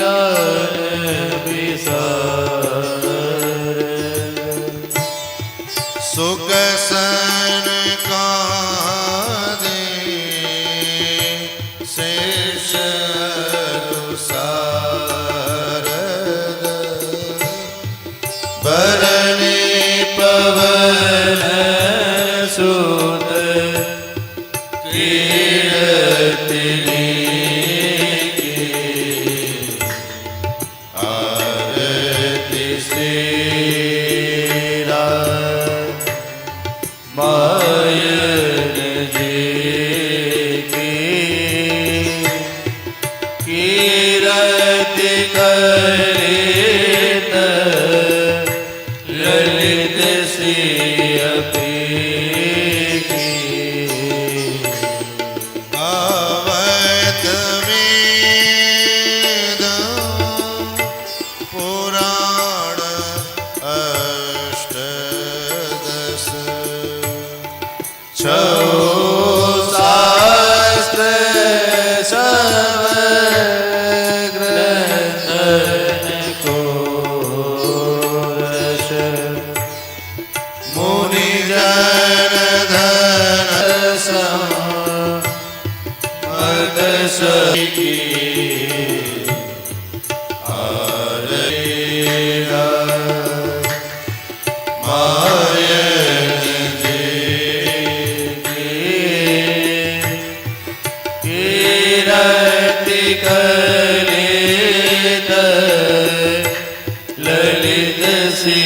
ज्ञान विसार सुख सन का दे शेष भरणी पवन सुत कीर्तनी की आरती श्री मायन जी की कीर्ति करे ललित सी आवत वेद पुराण अष्टदश छो शास्त्र सब ग्रंथन को रस मुनि जन धन समर्थ सखी आरेगा मायन जी की कीर्ति करे ललित सी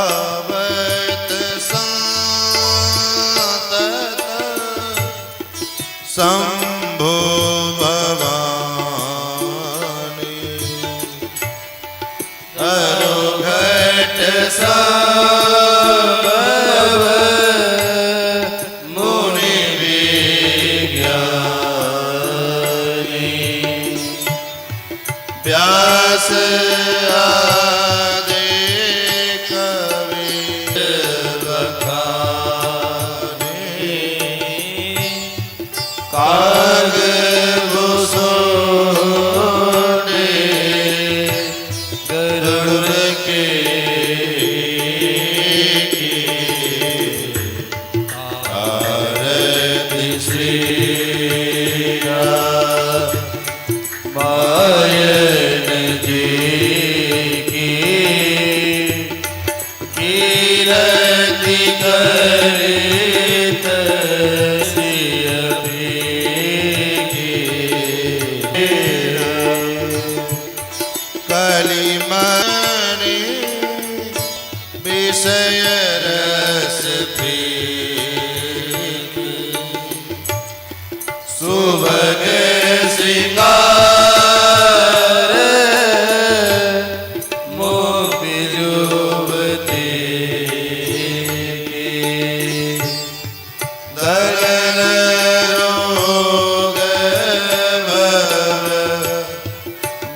गावत संतत शंभो भवानी घट संभव मुनि विज्ञानी व्यास काग भूषोने गरुड़ के आरती श्री मायन जी की कीर्ति करे कलिमणि विषय रस सुभग श्रृंगार मोपि जुवती दलन रोग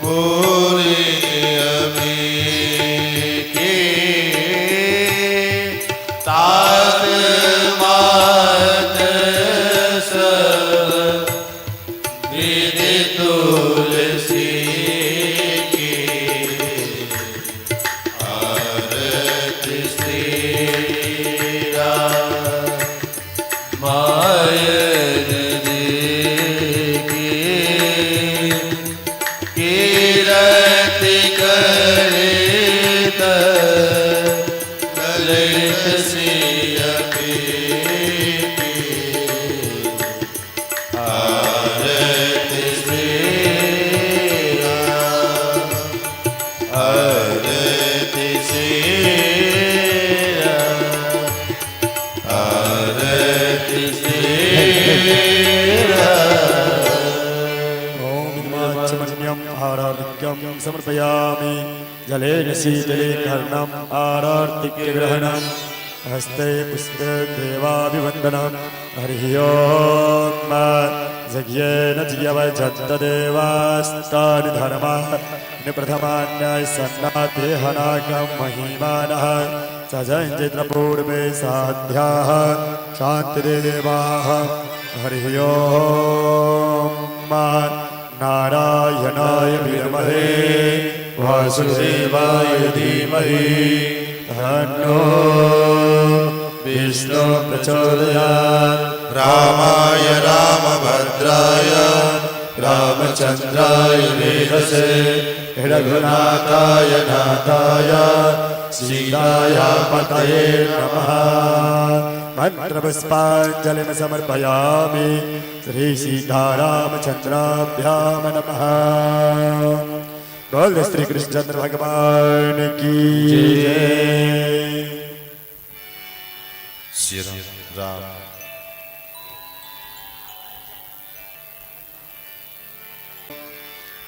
भूरि तात मात सब विधि तुलसी की आरती श्री मायन जी की कीर्ति करे ललित सी आरती श्री आरती श्री आरती श्री आराधिक्यं समर्पयामि जलेन शीतले कर्णम् आरार्तिक्यग्रहणम् हस्ते पुष्पे देवाभिवन्दनं हरिः ओम् यज्ञेन जीवजन्तदेवास्तानि धर्माः निप्रथमान्याय सन्नाथे हनाकं महिमानः सजञ्चित्रपूर्वे साध्याः शान्तिदेवाः हरिः ओम् नारायणाय विद्महे वासुदेवाय धीमहि तन्नो विष्णु प्रचोदयात् रामाय रामभद्राय रामचन्द्राय वेदसे रघुनाथाय नाथाय सीताय पतये नमः मन्त्रपुष्पाञ्जलिं समर्पयामि श्री सीतारामचन्द्राभ्यां नमः। बोल श्री कृष्णचंद्र भगवान की जय। श्री राम।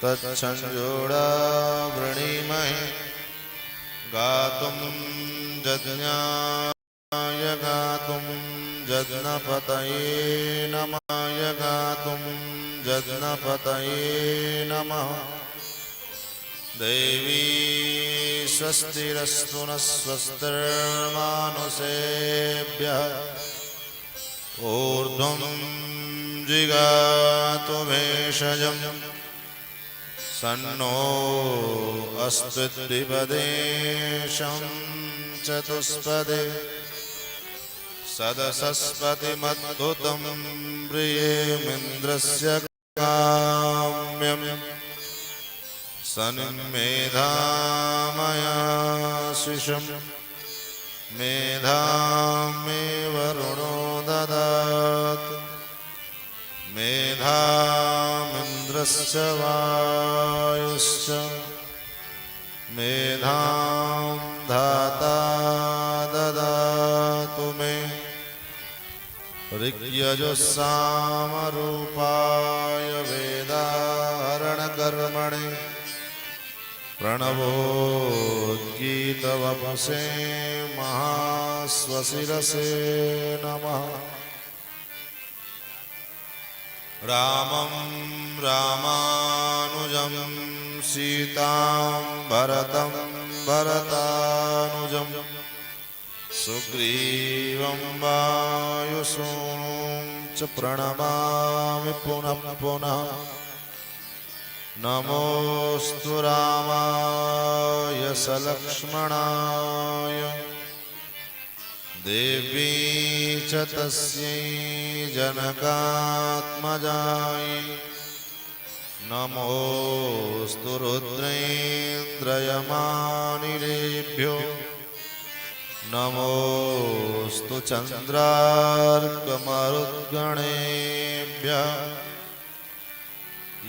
तत्संजोड़ा वृणीमहे गातुं जज्ञाय गातुं जज्ञपतये नमाय गातुं जज्ञपतये नमः। देवी स्वस्तिरस्तु नः स्वस्तिर्मानुषेभ्यः ऊर्ध्वं जिगातु भेषजम् सन्नो अस्तु द्विपदे शं चतुष्पदे सदसस्पतिमद्भुतं प्रियेमिन्द्रस्य काम्यम् सन्मेधामया शिशं मेधां मे वरुणो ददातु मेधामिन्द्रस्य वायुश्च मेधां धाता ददातु मे ऋग्यजुस्सामरूपाय वेदाहरणकर्मणे प्रणवोद्गीतवपुषे महाश्वशिरसे नमः। रामं रामानुजं सीतां भरतं भरतानुजं सुग्रीवं वायुसूनुं च प्रणमामि पुनः पुनः। नमोऽस्तु रामाय सलक्ष्मणाय देवी च तस्यै जनकात्मजायै नमोऽस्तु रुद्रेन्द्रयमानिलेभ्यो नमोऽस्तु चन्द्रार्कमरुद्गणेभ्यः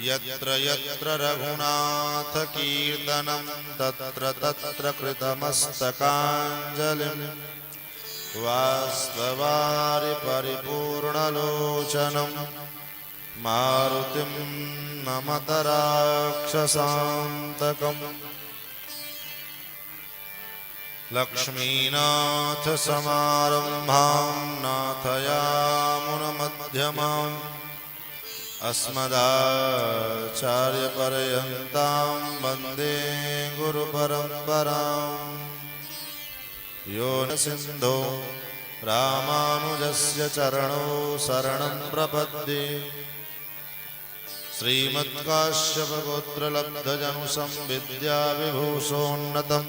यत्र यत्र रघुनाथकीर्तनं तत्र तत्र कृतमस्तकाञ्जलिं वास्तवारि परिपूर्णलोचनं मारुतिं नमत राक्षसान्तकम्। लक्ष्मीनाथसमारम्भां नाथयामुनमध्यमाम् अस्मदाचार्यपर्यन्तां वन्दे गुरुपरम्पराम्। यो न सिन्धो रामानुजस्य चरणौ शरणं प्रपद्ये श्रीमत्काश्यपगोत्रलब्धजनुसंविद्याविभूषोन्नतं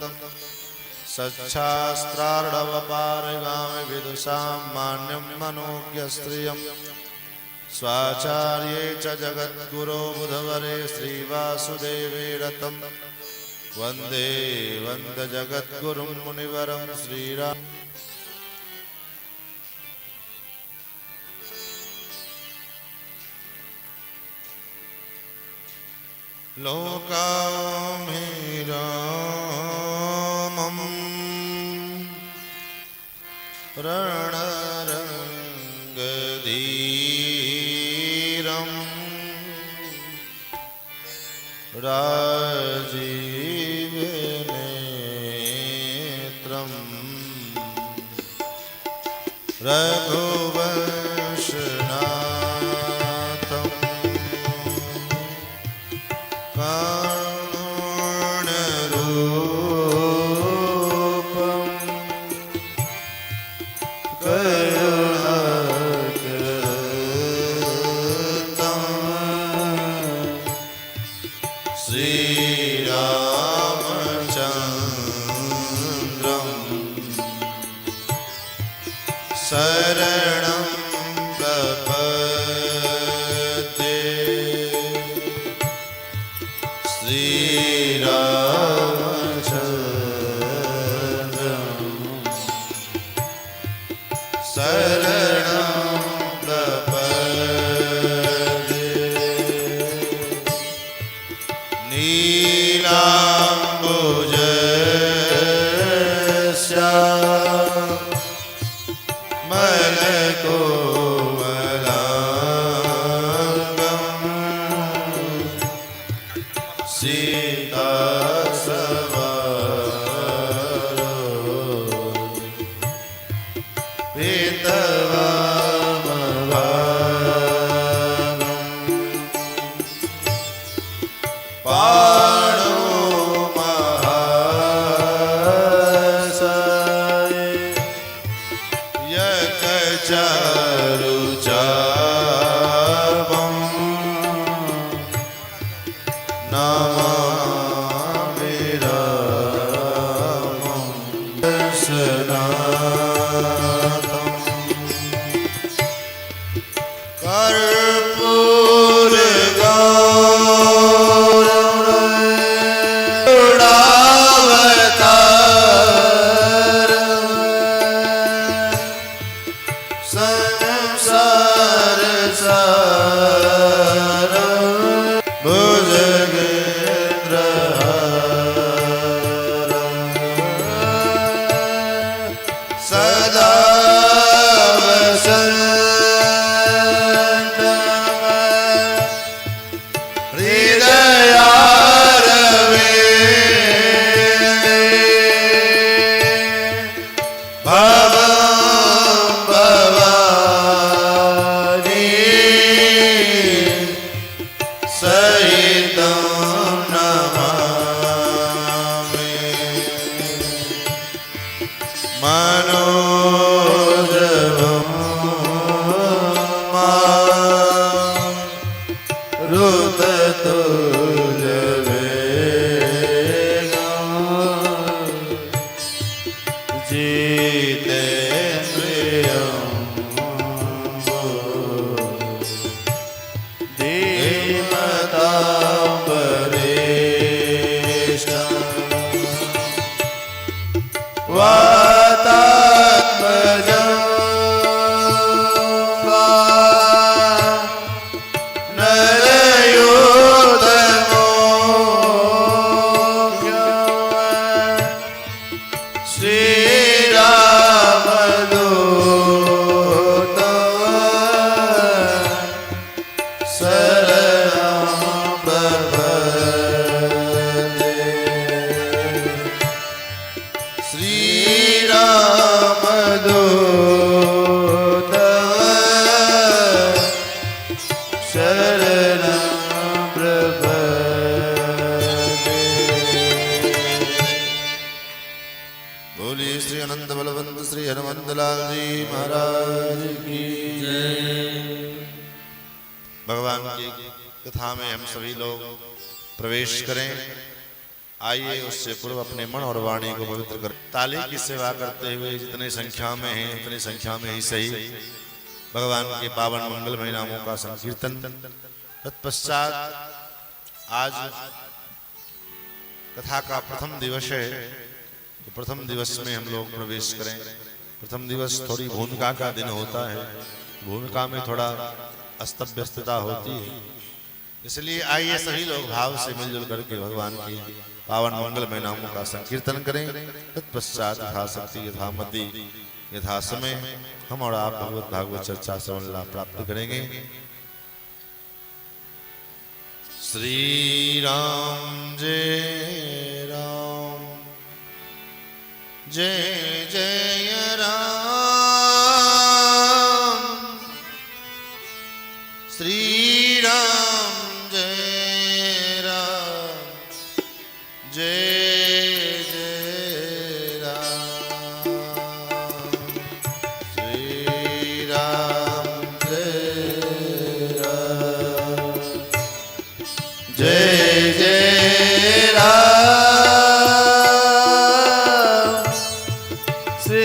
सच्छास्त्रार्णवपारगामि विदुषां मान्यं मनोज्ञस्त्रियम् स्वाचार्ये च जगद्गुरो बुधवरे श्रीवासुदेवे रतं वन्दे वन्दे जगद्गुरुं मुनिवरं श्रीराम। लोकामिरामं रणरङ्गधीरं राजीवनेत्रं रघुवंशनाथं शरणं प्रपद्ये श्रीरामचन्द्रं शरणं प्रपद्ये नीलाम्बुजस्य भगवान की कथा में हम सभी लोग प्रवेश करें। आइए उससे पूर्व अपने मन और वाणी को पवित्र करें। ताली की सेवा करते हुए जितने संख्या में हैं उतनी संख्या में ही सही भगवान के पावन मंगलमय नामों का संकीर्तन। तत्पश्चात आज कथा का प्रथम दिवस है, तो प्रथम दिवस में हम लोग प्रवेश करें। प्रथम दिवस थोड़ी भूमिका का दिन होता है, भूमिका में थोड़ा अस्त व्यस्तता होती है, इसलिए आइए सभी लोग भाव से मिलजुल करके भगवान की पावन मंगलमय नामों का संकीर्तन करें। तत्पश्चात यथाशक्ति यथामति यथा समय हम और आप भगवत भागवत चर्चा श्रवण लाभ प्राप्त करेंगे। श्री राम जय राम जय जय राम। श्री राम जय राम जय जय राम। श्री राम जय राम जय जय राम। श्री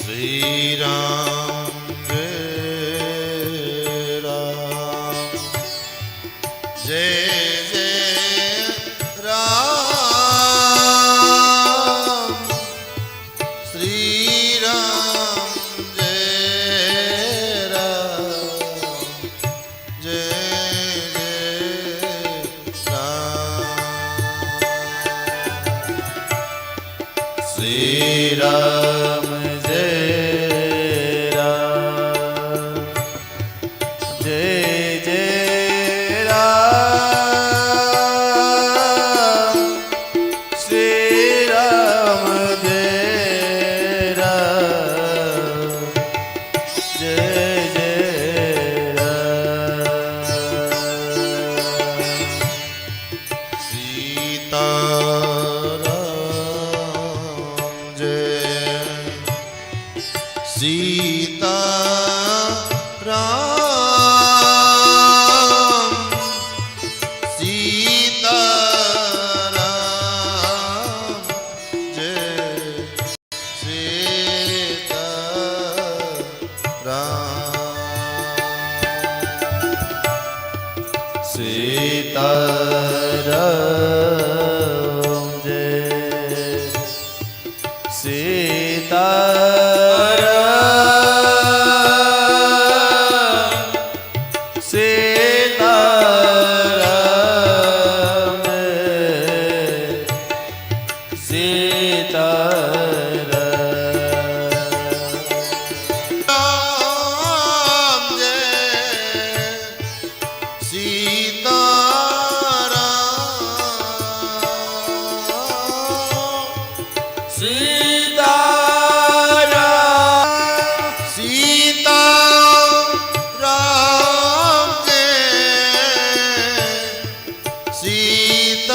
श्री राम जय राम जय जय राम श्री राम जय राम जय जय राम श्री राम सीता राम सीता राम जय सीता राम सीता राम जय सीता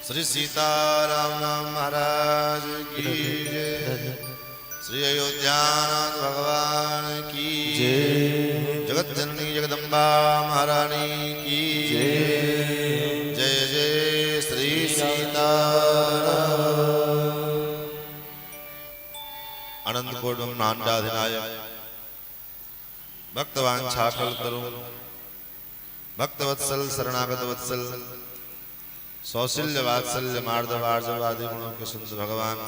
श्री सीताराम नाम महाराज की जय। श्री अयोध्यानाथ भगवान की जय। जगत जननी जगदम्बा महारानी की जय। जय जय श्री सीताराम। आनंद कोडम नांदाधिनायक भक्तवांछाकल्पतरु भक्तवत्सल शरणागत वत्सल सौशील्य वात्सल्य मार्दव आर्जव आदि गुणों के सुंदर भगवान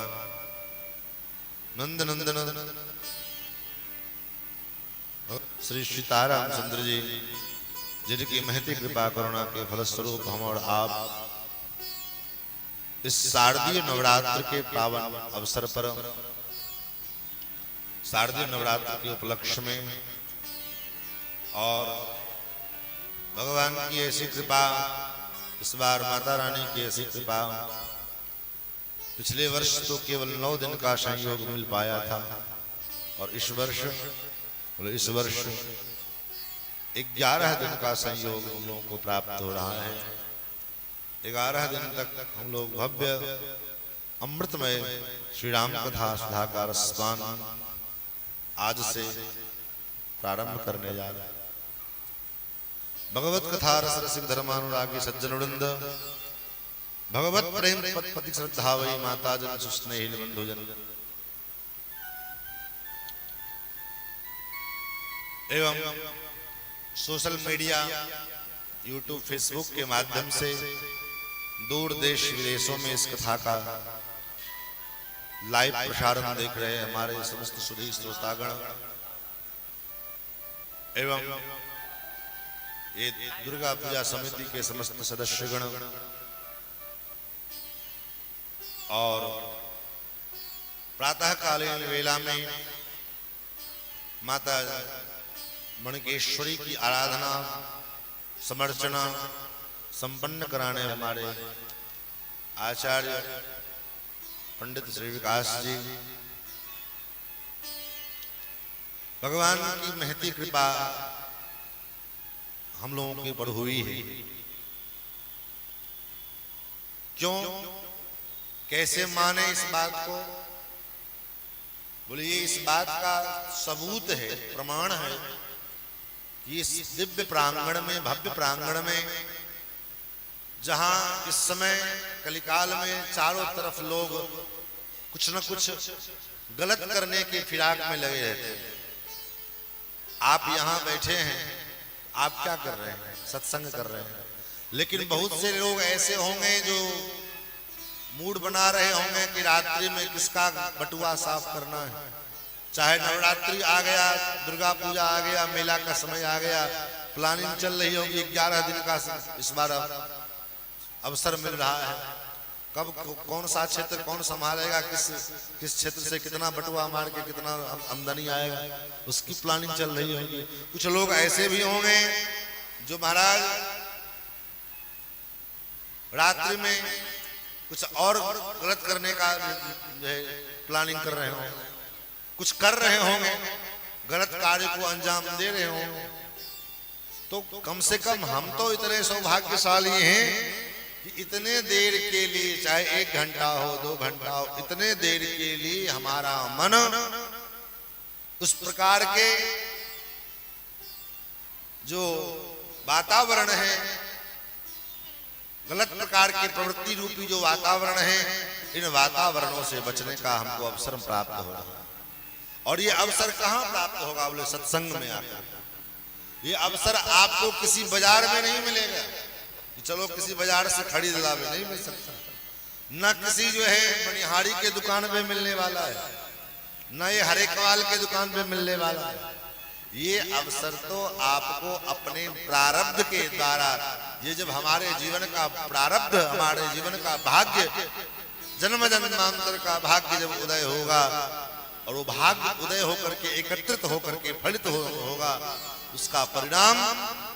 नंद नंदन श्री सीताराम चंद्र जी जिनकी महती कृपा करुणा के फलस्वरूप हम और आप इस शारदीय नवरात्र के पावन अवसर पर शारदीय नवरात्र के उपलक्ष्य में और भगवान की ऐसी कृपा, इस बार माता रानी की ऐसी कृपा, पिछले वर्ष तो केवल 9 दिन का संयोग मिल पाया था और इस वर्ष 11 दिन का संयोग हम लोगों को प्राप्त हो रहा है। 11 दिन तक हम लोग भव्य अमृतमय श्री राम कथा सुधा का रसपान आज से प्रारंभ करने जा रहे हैं। भगवत कथा रस रसिक धर्मानुरागी सज्जन वृंद, भगवत प्रेम पति श्रद्धा वही माता जन सुस्नेहिल बंधुजन एवं सोशल मीडिया यूट्यूब फेसबुक के माध्यम से दूर देश विदेशों में इस कथा का लाइव प्रसारण देख रहे हैं हमारे समस्त सुधी श्रोतागण एवं ये दुर्गा पूजा समिति के समस्त सदस्यगण और प्रातःकालीन वेला में माता मणिकेश्वरी की आराधना समर्चना संपन्न कराने हमारे आचार्य पंडित श्री विकास जी, भगवान की महती कृपा हम लोगों के ऊपर हुई है। क्यों, कैसे माने इस बात को? बोलिए, इस बात का सबूत है, प्रमाण है कि इस दिव्य प्रांगण में, भव्य प्रांगण में, जहां इस समय कलिकाल में चारों तरफ लोग कुछ न कुछ गलत करने के फिराक में लगे रहते हैं, आप यहां बैठे हैं, आप क्या कर रहे हैं? सत्संग कर रहे हैं। लेकिन बहुत से लोग ऐसे होंगे जो मूड बना रहे होंगे कि रात्रि में किसका बटुआ साफ करना है। चाहे नवरात्रि आ गया, दुर्गा पूजा आ गया, मेला का समय आ गया, प्लानिंग चल रही होगी, 11 दिन का इस बार अवसर मिल रहा है, कब कौन सा क्षेत्र कौन संभालेगा, किस क्षेत्र से कितना बटुआ मार के कितना आमदनी आएगा, उसकी प्लानिंग चल रही होगी। कुछ लोग ऐसे भी होंगे जो महाराज रात्रि में कुछ और गलत करने का प्लानिंग कर रहे होंगे, कुछ कर रहे होंगे, गलत कार्य को अंजाम दे रहे होंगे। तो कम से कम हम तो इतने सौभाग्यशाली हैं कि इतने देर के लिए, चाहे 1 घंटा हो, 2 घंटा हो, इतने देर के लिए हमारा मन उस प्रकार के जो वातावरण है, गलत प्रकार के प्रवृत्ति रूपी जो वातावरण है, इन वातावरणों से बचने का हमको अवसर प्राप्त हो रहा है। और ये अवसर कहाँ प्राप्त होगा? बोले सत्संग में आकर। ये अवसर आपको किसी बाजार में नहीं मिलेगा कि चलो किसी बाजार से खरीद लावे, नहीं मिल सकता। न किसी जो है मणिहारी के दुकान पे मिलने वाला है, न ये हरेकवाल के दुकान पे मिलने वाला है। ये अवसर तो आपको अपने प्रारब्ध के द्वारा, ये जब हमारे जीवन का प्रारब्ध, हमारे जीवन का भाग्य, जन्म जन्मांतर का भाग्य जब उदय होगा और वो भाग्य उदय होकर के एकत्रित होकर के फलित होगा, उसका परिणाम,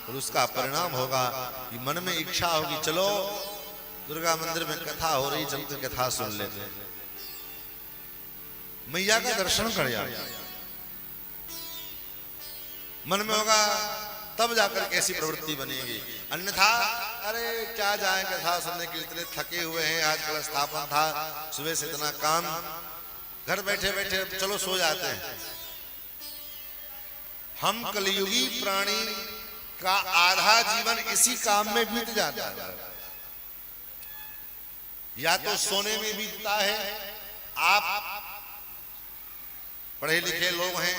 और उसका परिणाम होगा कि मन में इच्छा होगी चलो दुर्गा मंदिर में कथा हो रही, चल के कथा सुन लेते हैं, मैया का दर्शन कर जाए। मन में होगा, तब जाकर कैसी प्रवृत्ति बनेगी। अन्यथा अरे क्या जाए कथा सुनने के लिए, इतने थके हुए हैं, आज कल स्थापन था, सुबह से इतना काम, घर बैठे बैठे चलो सो जाते हैं। हम कलियुगी प्राणी का आधा जीवन इसी काम में बीत जाता है, या तो सोने में बीतता है। आप पढ़े लिखे लोग हैं,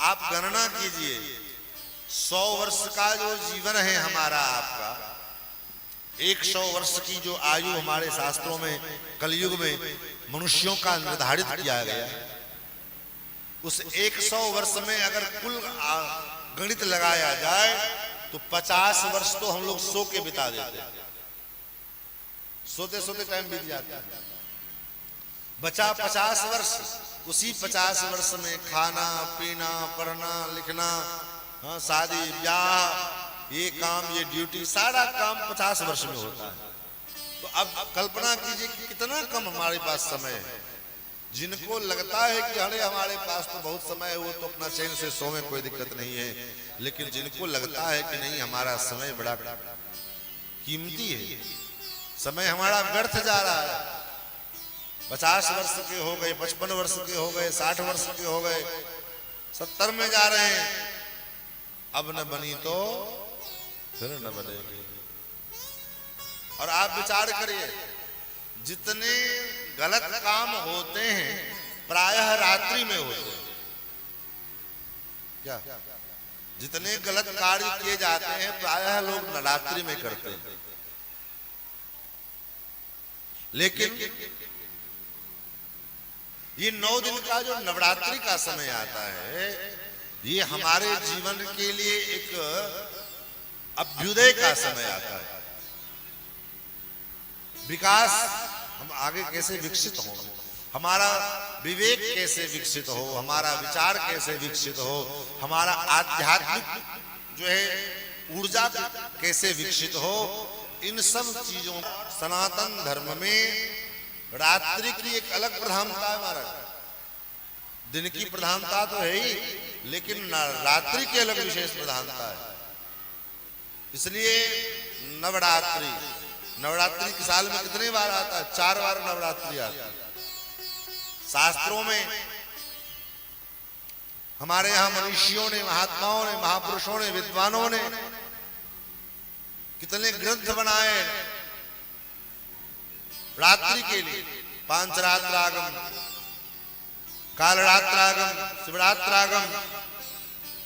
आप गणना कीजिए 100 वर्ष का जो जीवन है हमारा, आपका 100 वर्ष की जो आयु हमारे शास्त्रों में कलयुग में मनुष्यों का निर्धारित किया गया, उस 100 वर्ष में अगर कुल गणित लगाया जाए तो 50 वर्ष तो हम लोग सो के बिता देते हैं, सोते सोते टाइम बीत जाता है। बचा 50 वर्ष, उसी 50 वर्ष में खाना पीना पढ़ना लिखना, हाँ, शादी ब्याह, ये काम ये ड्यूटी, सारा काम 50 वर्ष में होता है। तो अब कल्पना कीजिए कि कितना कम हमारे पास समय है। जिनको लगता है कि अरे हमारे पास तो बहुत समय है, वो तो अपना चैन से सोए, कोई दिक्कत नहीं है, लेकिन जिनको लगता है कि नहीं हमारा समय बड़ा कीमती है, समय हमारा व्यर्थ जा रहा है, 50 वर्ष के हो गए, 55 वर्ष के हो गए, 60 वर्ष के हो गए, 70 में जा रहे हैं, अब न बनी तो फिर न बनेगी। और आप विचार करिए, जितने गलत काम होते हैं प्रायः रात्रि में होते हैं, क्या जितने गलत कार्य किए जाते हैं प्रायः लोग रात्रि में करते हैं। लेकिन ये 9 दिन का जो नवरात्रि का समय आता है, ये हमारे जीवन के लिए एक अभ्युदय का समय आता है। विकास, हम आगे कैसे विकसित हो, हमारा विवेक कैसे विकसित हो, हमारा विचार कैसे विकसित हो, हमारा आध्यात्मिक जो है ऊर्जा कैसे विकसित हो, इन सब चीजों सनातन धर्म में रात्रि की एक अलग प्रधानता है महाराज। दिन की प्रधानता तो है ही, लेकिन रात्रि की अलग विशेष प्रधानता है। इसलिए नवरात्रि के साल में कितने बार आता है? 4 बार नवरात्रि आता है। शास्त्रों में हमारे यहां मनुष्यों ने, महात्माओं ने, महापुरुषों ने, विद्वानों ने कितने ग्रंथ बनाए रात्रि के लिए। पांचरात्रागम, कालरात्रागम, शिवरात्रागम।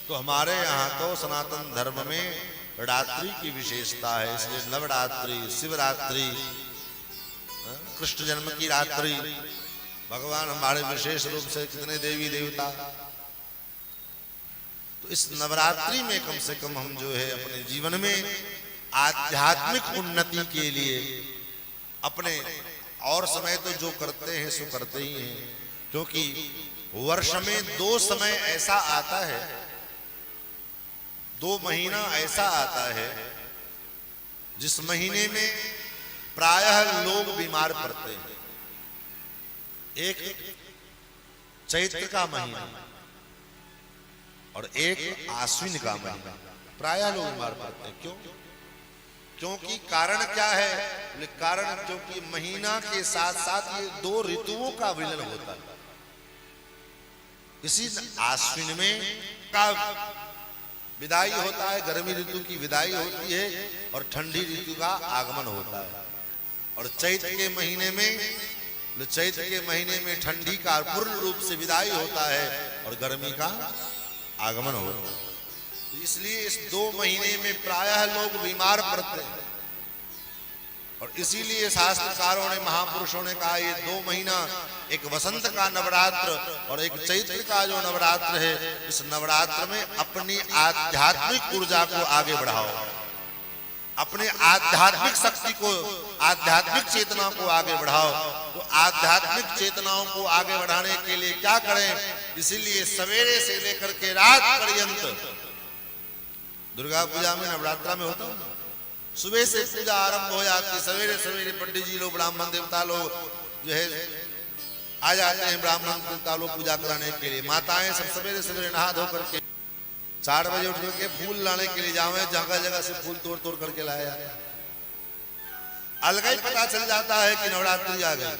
तो हमारे यहाँ तो सनातन धर्म में रात्रि की विशेषता है, इसलिए नवरात्रि, शिवरात्रि, कृष्ण जन्म की रात्रि, भगवान हमारे विशेष रूप से कितने देवी देवता। तो इस नवरात्रि में कम से कम हम जो है अपने जीवन में आध्यात्मिक उन्नति के लिए अपने, और समय तो जो करते हैं सो करते ही हैं, क्योंकि वर्ष में 2 समय ऐसा आता है, 2 महीना ऐसा आता है जिस महीने में प्रायः लोग बीमार पड़ते हैं। एक चैत्र का महीना और एक आश्विन का महीना, प्रायः लोग बीमार पड़ते हैं। क्यों? क्योंकि कारण क्या है? कारण क्योंकि महीना के साथ साथ ये 2 ऋतुओं का विलय होता है। इसी आश्विन में का विदाई होता है, गर्मी ऋतु की विदाई होती है और ठंडी ऋतु का आगमन होता है। और चैत्र के महीने में ठंडी का पूर्ण रूप से विदाई होता है और गर्मी का आगमन होता है। इसलिए इस 2 महीने में प्रायः लोग बीमार पड़ते हैं। और इसीलिए शास्त्रकारों ने, महापुरुषों ने कहा ये 2 महीना, एक वसंत का नवरात्र और एक चैत्र का जो नवरात्र है, इस नवरात्र में अपनी आध्यात्मिक ऊर्जा को आगे बढ़ाओ, अपने आध्यात्मिक शक्ति को, आध्यात्मिक चेतना को आगे बढ़ाओ। तो आध्यात्मिक चेतनाओं को आगे बढ़ाने के लिए क्या करें? इसीलिए सवेरे से लेकर के रात पर्यंत, दुर्गा पूजा में नवरात्रा में होता है, सुबह से पूजा आरंभ हो जाती, सवेरे सवेरे पंडित जी लोग, ब्राह्मण देवता लोग जो है आ जाते हैं, ब्राह्मण देवता लोग पूजा कराने के लिए। माताएं सब सवेरे सवेरे नहा धो करके 4 बजे उठ करके फूल लाने के लिए जावे, जगह जगह से फूल तोड़ तोड़ करके लाया। अलग ही पता चल जाता है कि नवरात्रि आ गई।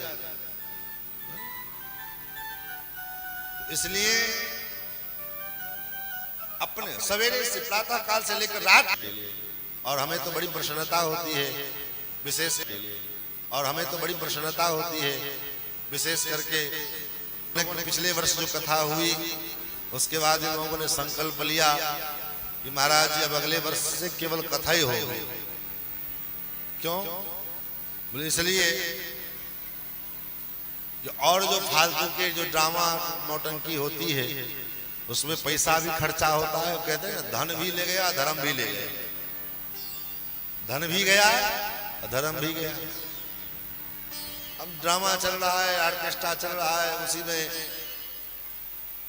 इसलिए अपने सवेरे से प्रातः काल से लेकर रात के लिए, और हमें तो बड़ी प्रसन्नता होती है विशेष के लिए, और हमें तो बड़ी प्रसन्नता होती है विशेष करके ने पिछले वर्ष जो कथा हुई उसके बाद इन लोगों ने संकल्प लिया कि महाराज जी अब अगले वर्ष से केवल कथा ही होगी। क्यों? बोले इसलिए कि और जो फालतू के जो ड्रामा नौटंकी होती है उसमें पैसा भी खर्चा होता है। कहते हैं धन भी ले गया धर्म भी ले गया, धन भी गया धर्म भी गया। अब ड्रामा चल रहा है, ऑर्केस्ट्रा चल रहा है, उसी में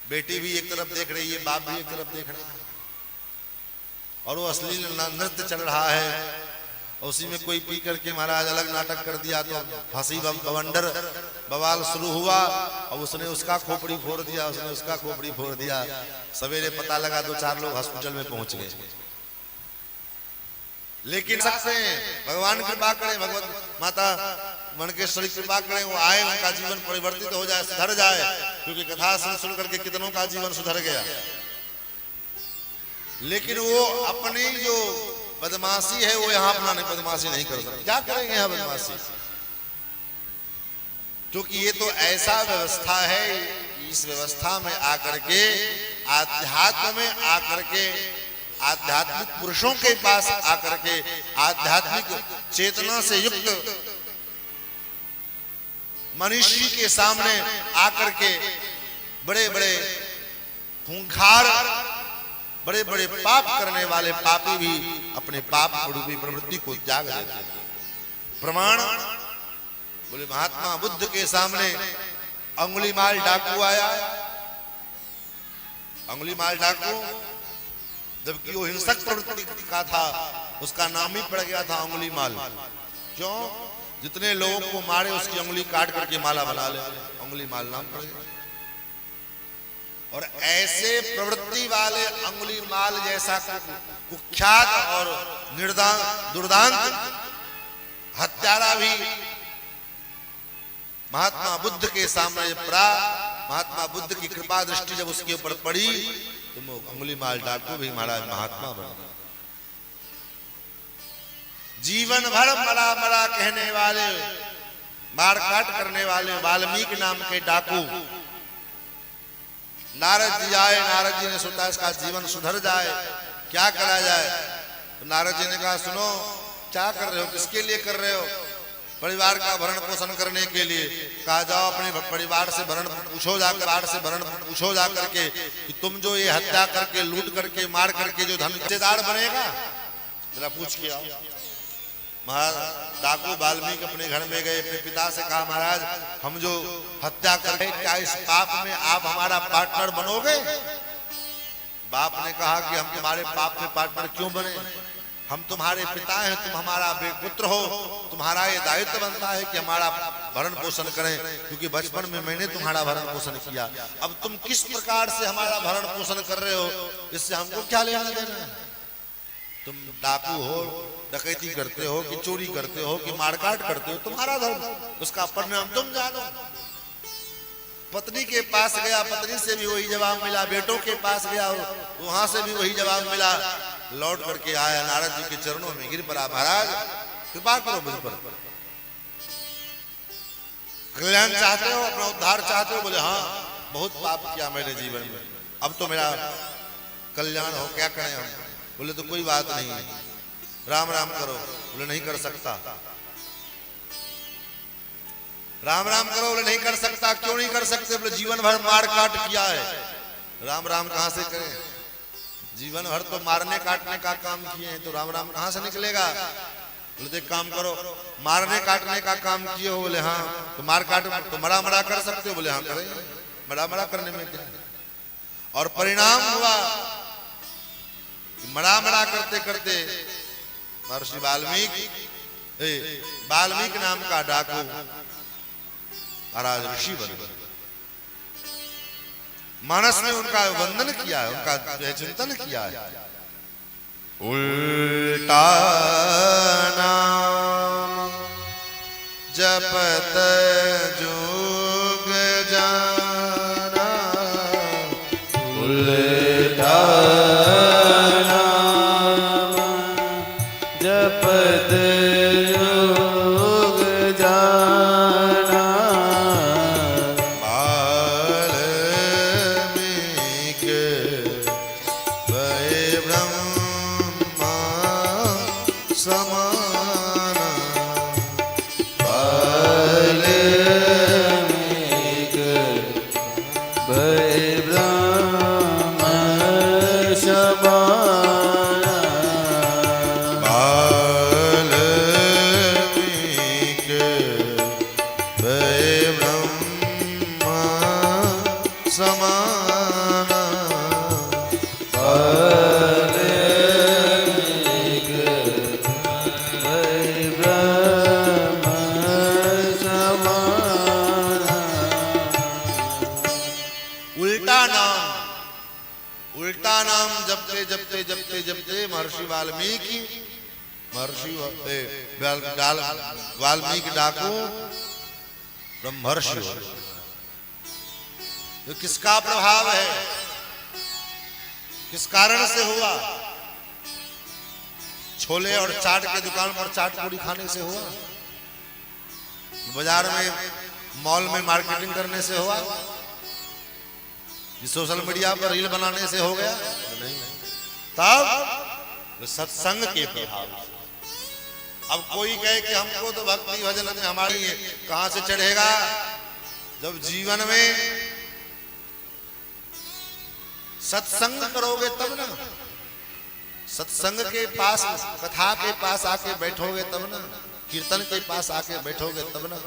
बेटी भी एक तरफ देख रही है, बाप भी एक तरफ देख रहा है, और वो अश्लील नृत्य चल रहा है। उसी में कोई पी करके महाराज अलग नाटक कर दिया तो फांसी बवंडर बवाल शुरू हुआ। अब उसने उसका खोपड़ी फोड़ दिया, उसने उसका खोपड़ी फोड़ दिया। सवेरे पता लगा 2-4 लोग हॉस्पिटल में पहुंच गए। लेकिन सकते हैं भगवान कृपा करें, भगवत माता मनकेश्वरी कृपा करें, वो आए, उनका जीवन परिवर्तित हो जाए, सुधर जाए। क्योंकि कथा सुन करके कितनों का जीवन सुधर गया। लेकिन वो अपनी जो बदमाशी है वो यहाँ अपना बदमाशी नहीं कर सकते। क्या करेंगे यहाँ बदमाशी? क्योंकि ये तो ऐसा व्यवस्था है, इस व्यवस्था में आकर के आध्यात्म में आकर के आध्यात्मिक पुरुषों के पास आकर के आध्यात्मिक चेतना से युक्त मनुष्य के सामने आकर के बड़े बड़े खूंखार बड़े बड़े पाप करने वाले पापी भी अपने पाप रूपी प्रवृत्ति को त्याग देते हैं। प्रमाण बोले महात्मा बुद्ध के सामने अंगुलीमाल डाकू आया। अंगुलीमाल डाकू जबकि वो हिंसक प्रवृत्ति का था, उसका नाम ही पड़ गया था अंगुलीमाल। क्यों? जितने लोगों को मारे उसकी अंगुली काट करके माला बना ले, अंगुलीमाल नाम पड़ गया। और ऐसे प्रवृत्ति वाले अंगुलीमाल जैसा कुख्यात और दुर्दांत हत्यारा भी महात्मा बुद्ध के सामने महात्मा बुद्ध की कृपा दृष्टि जब उसके ऊपर पड़ी तो अंगुलीमाल डाकू भी महाराज महात्मा बन गए। जीवन भर मरा मरा कहने वाले, मार काट करने वाले वाल्मीकि नाम के डाकू नारद जी आए। नारद जी ने सोचा इसका जीवन सुधर जाए, क्या करा जाए? तो नारद जी ने कहा सुनो, क्या कर रहे हो, किसके लिए कर रहे हो? परिवार का भरण पोषण करने के लिए। कहा जाओ अपने परिवार से भरण पूछो जा करके कि तुम जो ये हत्या करके लूट करके मार करके जो धन हिस्सेदार बनेगा, जरा पूछ के आओ। महाराज डाकू वाल्मीकि अपने घर में गए, अपने पिता से कहा महाराज हम जो हत्या करके क्या इस पाप में आप हमारा पार्टनर बनोगे? बाप ने कहा कि हम तुम्हारे पाप में पार्टनर क्यों बने? हम तुम्हारे पिता हैं, तुम हमारा पुत्र हो, तुम्हारा ये दायित्व बनता है कि हमारा भरण पोषण करें, क्योंकि बचपन में मैंने तुम्हारा भरण पोषण किया। अब तुम किस प्रकार से हमारा भरण पोषण कर रहे हो, इससे हमको क्या लेना देना है? तुम डाकू हो, डकैती करते हो कि चोरी करते हो कि मारकाट करते हो, तुम्हारा धर्म, उसका परिणाम तुम जानो। पत्नी के पास गया, पत्नी से भी वही जवाब मिला। बेटों के पास गया, वहां से भी वही जवाब मिला। लौट करके आया, नारद जी के चरणों में गिर पड़ा, महाराज कृपा करो मुझ पर, कल्याण चाहते हो, अपना उद्धार चाहते हो? बोले हाँ, बहुत पाप किया मैंने जीवन में, अब तो मेरा कल्याण हो, क्या करें हम? बोले तो कोई बात नहीं, राम राम करो। बोले नहीं कर सकता। राम राम करो, बोले नहीं कर सकता। क्यों नहीं कर सकते? बोले जीवन भर मार काट किया है, राम राम कहां से करें? जीवन भर तो मारने काटने का काम किए हैं, तो राम राम कहां से निकलेगा? बोले एक काम करो, मारने काटने का काम किए हो? बोले हाँ। तो मार काट तो मरा मरा कर सकते हो? बोले हाँ करेंगे, मरा मरा करने में क्या? और परिणाम हुआ मरा मरा करते करते महर्षि वाल्मीकि नाम का डाकू महाराज ऋषि बन गए। मानस ने उनका वंदन किया है, उनका चिंतन किया है। उल्टा नाम जपत जोग जाना, उल्टा जपत योग जाना, समान वाल्मीकि भय ब्रह्म समान वाल्मीकि भय ब्रह्म समान वाल्मीकि भय ब्रह्म समान उल्टा नाम जपते जपते जपते जपते महर्षि वाल्मीकि वाल्मीकि डाकू ब्रह्मर्षि हो। तो किसका प्रभाव है, किस कारण से हुआ? छोले और चाट के दुकान पर चाट पूरी खाने से हुआ? बाजार में मॉल में मार्केटिंग करने से हुआ? सोशल मीडिया पर रील बनाने से हो गया? नहीं। तब सत्संग के प्रभाव। अब कोई कहे कि हमको तो भक्ति भजन में हमारी कहां से चढ़ेगा? जब जीवन में सत्संग करोगे तब ना, सत्संग के पास कथा के पास आके बैठोगे तब ना, कीर्तन के पास आके बैठोगे तब ना,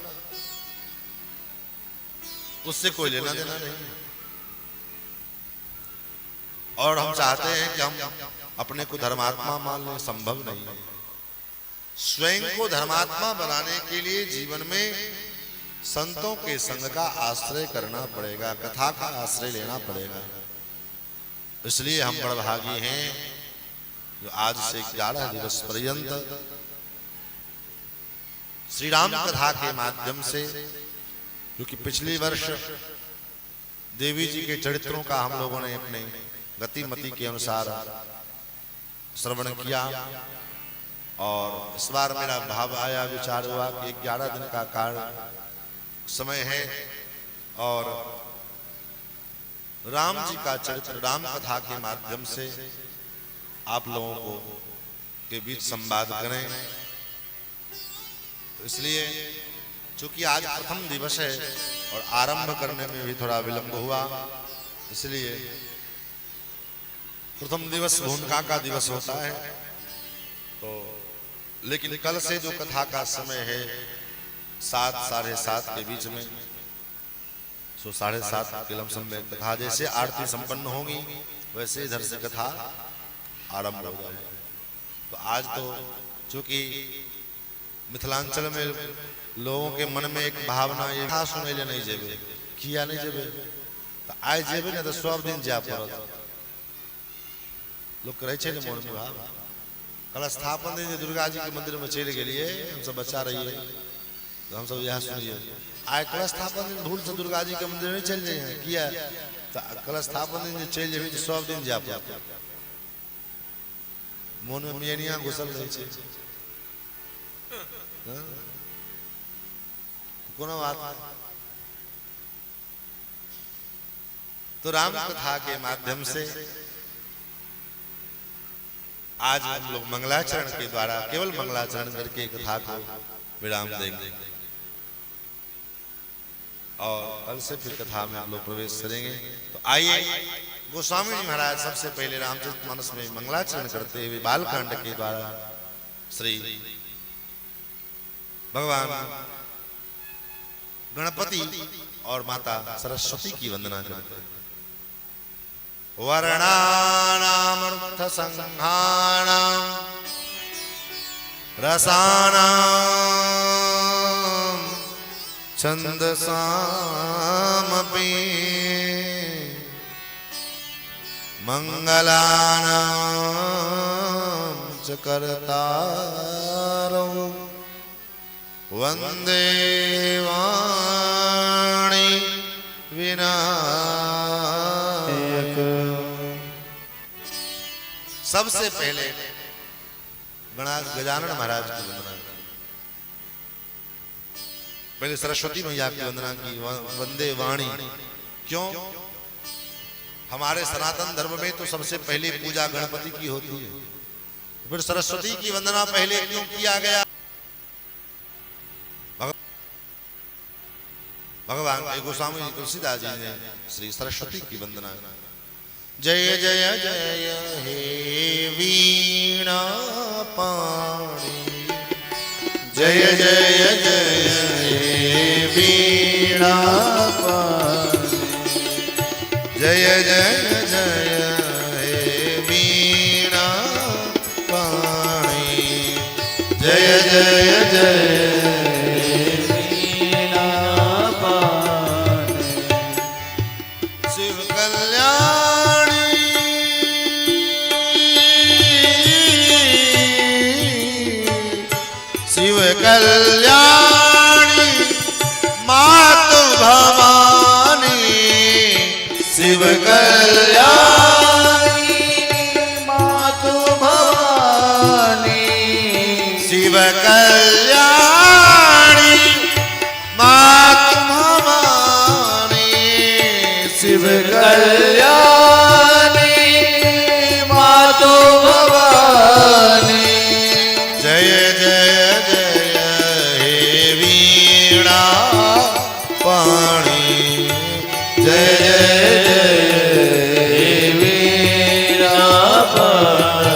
उससे कोई लेना देना नहीं। और हम चाहते हैं कि हम अपने को धर्मात्मा मान लें, संभव नहीं है। स्वयं को धर्मात्मा बनाने के लिए जीवन में संतों के संग का आश्रय करना पड़ेगा, कथा का आश्रय लेना पड़ेगा। इसलिए हम बड़भागी हैं जो आज से 11 दिवस पर्यंत श्री राम कथा के माध्यम से, क्योंकि पिछले वर्ष देवी जी के चरित्रों का हम लोगों ने अपने गतिमति के अनुसार श्रवण किया, और इस बार मेरा भाव आया, विचार हुआ कि 11 दिन का काल समय है और राम जी का चरित्र राम कथा के माध्यम से आप लोगों को के बीच संवाद करें। तो इसलिए चूंकि आज प्रथम दिवस है और आरंभ करने में भी थोड़ा विलंब हुआ, इसलिए प्रथम दिवस भूमिका का दिवस होता है। तो लेकिन कल से जो कथा का समय है 7 साढ़े 7 के बीच में, सो 7:30 के लमसम में कथा जैसे आरती संपन्न होगी वैसे इधर से कथा आरंभ हो जाए। तो आज तो चूंकि मिथिलांचल में लोगों के मन में एक भावना ये कथा सुने ले नहीं जेबे, किया नहीं जेबे, तो आज जेबे ना तो सब दिन जा पड़त। लोग कहे छे मन में भाव कल स्थापन दिन दुर्गा जी के मंदिर में चले गेलिए, हम सब बच्चा रहिए तो हम सब यह सुनिए। आय कल स्थापन दिन भूल से दुर्गा जी के मंदिर में चल जाइए, किया तो कल स्थापन दिन चल जेबे तो सब दिन जा पड़त। मन में मियनिया घुसल रहे छे, कोनो बात। तो राम कथा के माध्यम से आज हम लोग मंगलाचरण के द्वारा केवल मंगलाचरण करके कथा को विराम देंगे और कल से फिर कथा में हम लोग प्रवेश करेंगे। तो आइए गोस्वामी जी महाराज सबसे पहले रामचरितमानस में मंगलाचरण करते हुए बालकांड के द्वारा श्री भगवान गणपति और माता सरस्वती की वंदना करते हैं। वर्णानामर्थ संहानां रसानां छन्दसामपि मंगलानां च कर्तारौ वंदे वाणी विनायक। सबसे पहले गजानन महाराज की वंदना, पहले सरस्वती मैया की वंदना की, वंदे वाणी। क्यों? हमारे सनातन धर्म में तो सबसे पहले पूजा गणपति की होती है। फिर सरस्वती की वंदना पहले क्यों किया गया? भगवान गोस्वामी तुलसीदास जी ने श्री सरस्वती की वंदना। जय जय जय हे वीणा पाणी, जय जय जय हे वीणा पाणी, जय जय जय हे वीणा पाणी, जय जय जय वीणा पाणी। शिव कल्याणी शिव कल्याणी मातु भवानी, शिव कल्याणी मातु भवानी, शिव कल्याणी मातु भवानी, शिव कल्याणी मातु भवानी। जय जय जय हे वीणा पाणी, जय जय जय हे वीणा पाणी।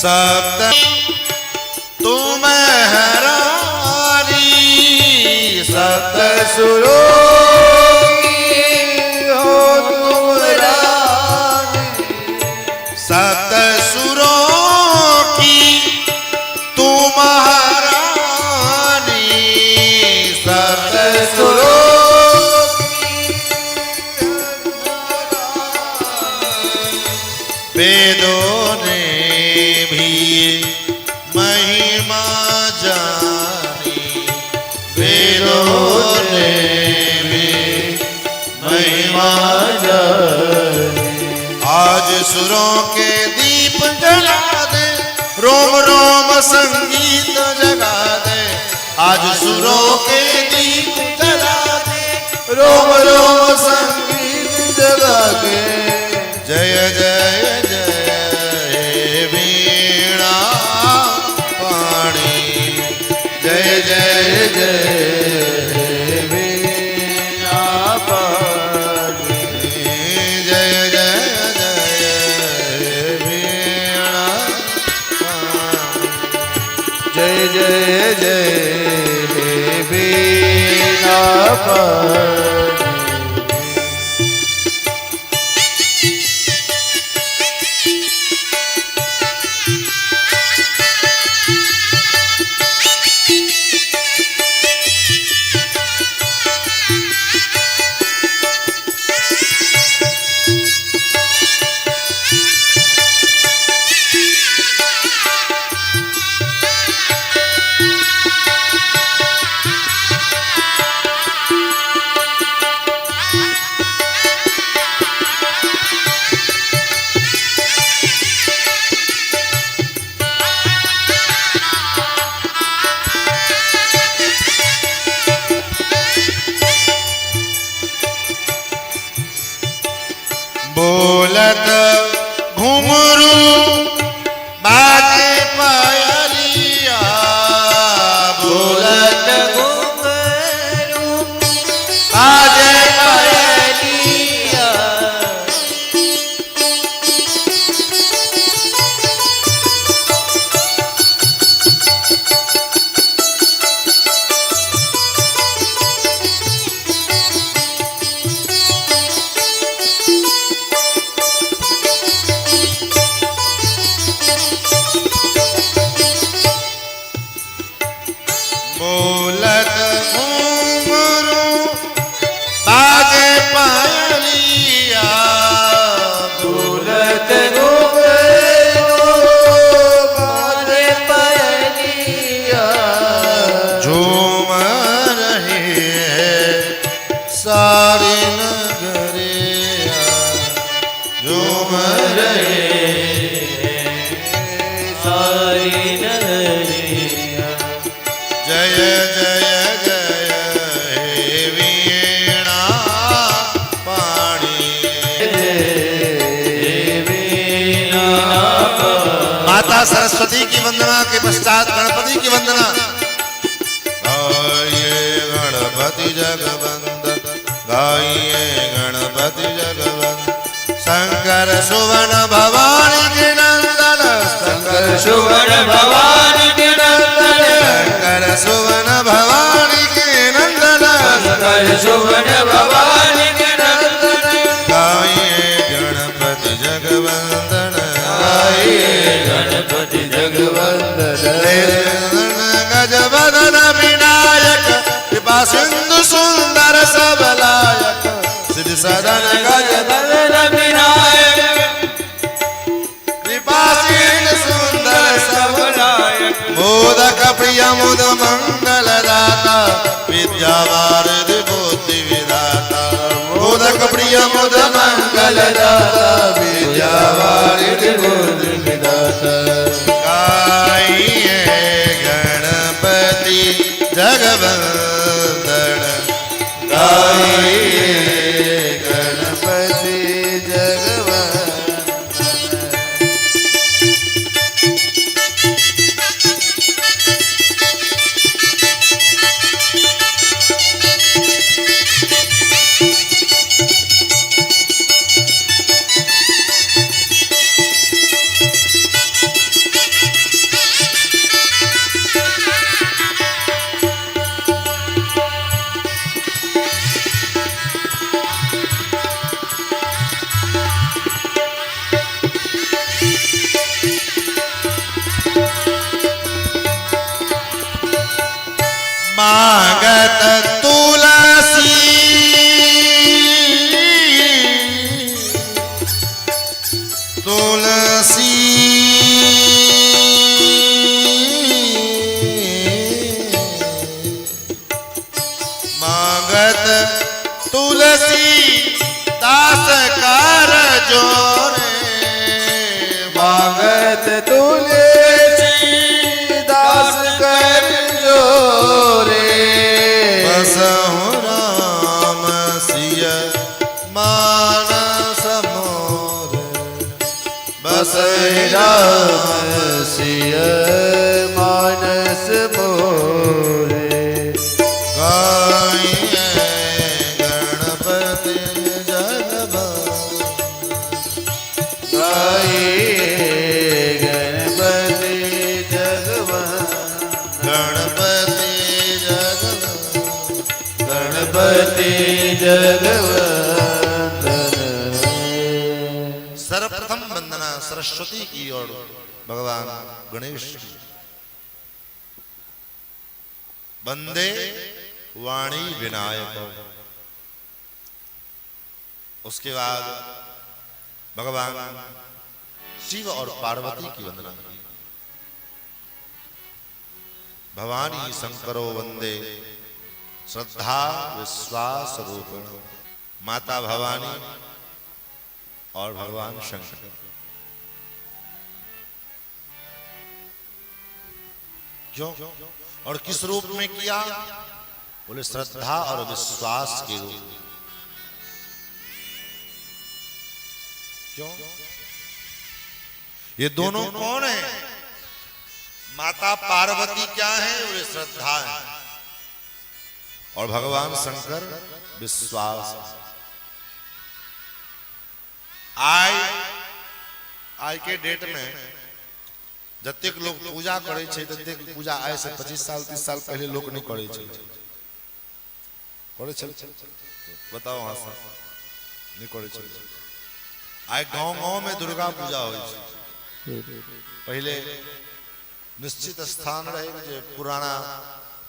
सप्त तुम हरारी, सप्त सुरों की हो तुम रानी, सप्त सुरों की तुम हरानी, सप्त सुरों की वेदों ने भी महिमा जानी, वेदों ने भी महिमा जानी। आज सुरों के दीप जला दे, रोम रोम संगीत जगा दे, आज सुरों के दीप जला दे, रोम रोम संगीत जगा दे। जय जय जय हे वीणा पाणी, जय जय जय हे वीणा पाणी, जय जय जय हे वीणा पाणी, जय जय जय हे वीणा पाणी। बोलत घुंघरू बाजे पायलिया, बोलत घुंघरू बाजे पायलिया, झूम रहे सारी नगरिया। जय जय जय हे वीणा पाणी। माता सरस्वती की वंदना के पश्चात गणपति की वंदना। गाइए गणपति जगवंदन, गाइए गणपति जगवंदन। शंकर सुवन भवानी के नंदन, शंकर सुवन भवानी के नंदन, शंकर सुवन भवानी के नंदन, शंकर सुवन भवानी के नंदन। गाइए गणपति जगवंदन, गाइए गणपति जगवंदन। गजवदन विनायक, कृपा सिंधु सुंदर सबलायक। सिद्धि सदन गजवदन विनायक, कृपा सिंधु सुंदर सबलायक। मोदक प्रिय मुद मंगल दाता, विद्यावारिधि बुद्धि विधाता। मोदक प्रिय मुद मंगल दाता, विद्यावारिधि बुद्धि विधाता। गाइए गणपति जगवंदन, गाइए गणपति जगवंदन। मांगत तुलसी तुलसी, मांगत तुलसी दास कर जोरे। मांगत तुलसी दास कर जोरे। बसहु राम सिय मानस मोरे, बसहि राम सिय मानस मोरे। गाइए गणपति जगवंदन, गाइए गणपति जगवंदन। गणपति जगवंदन। गणपति जगवंदन। सर्वप्रथम वंदना सरस्वती की और भगवान गणेश की। वंदे वाणी विनायक। उसके बाद भगवान शिव और पार्वती की वंदना की। भवानी शंकरो वंदे श्रद्धा विश्वास रूपिण। माता भवानी और भगवान शंकर। क्यों और किस रूप में किया? बोले श्रद्धा और विश्वास के रूप में। क्यों? ये दोनों कौन है? माता पार्वती क्या है? बोले श्रद्धा है, और भगवान शंकर विश्वास। आज के डेट में जतेक लोग पूजा करे छे, जतेक पूजा आय से 25 साल 30 साल पहले लोग नहीं करे छे। करे छे? बताओ वहां से नहीं करे छे। आज गांव-गांव में दुर्गा पूजा होय छे। पहले निश्चित स्थान रहे जे पुराना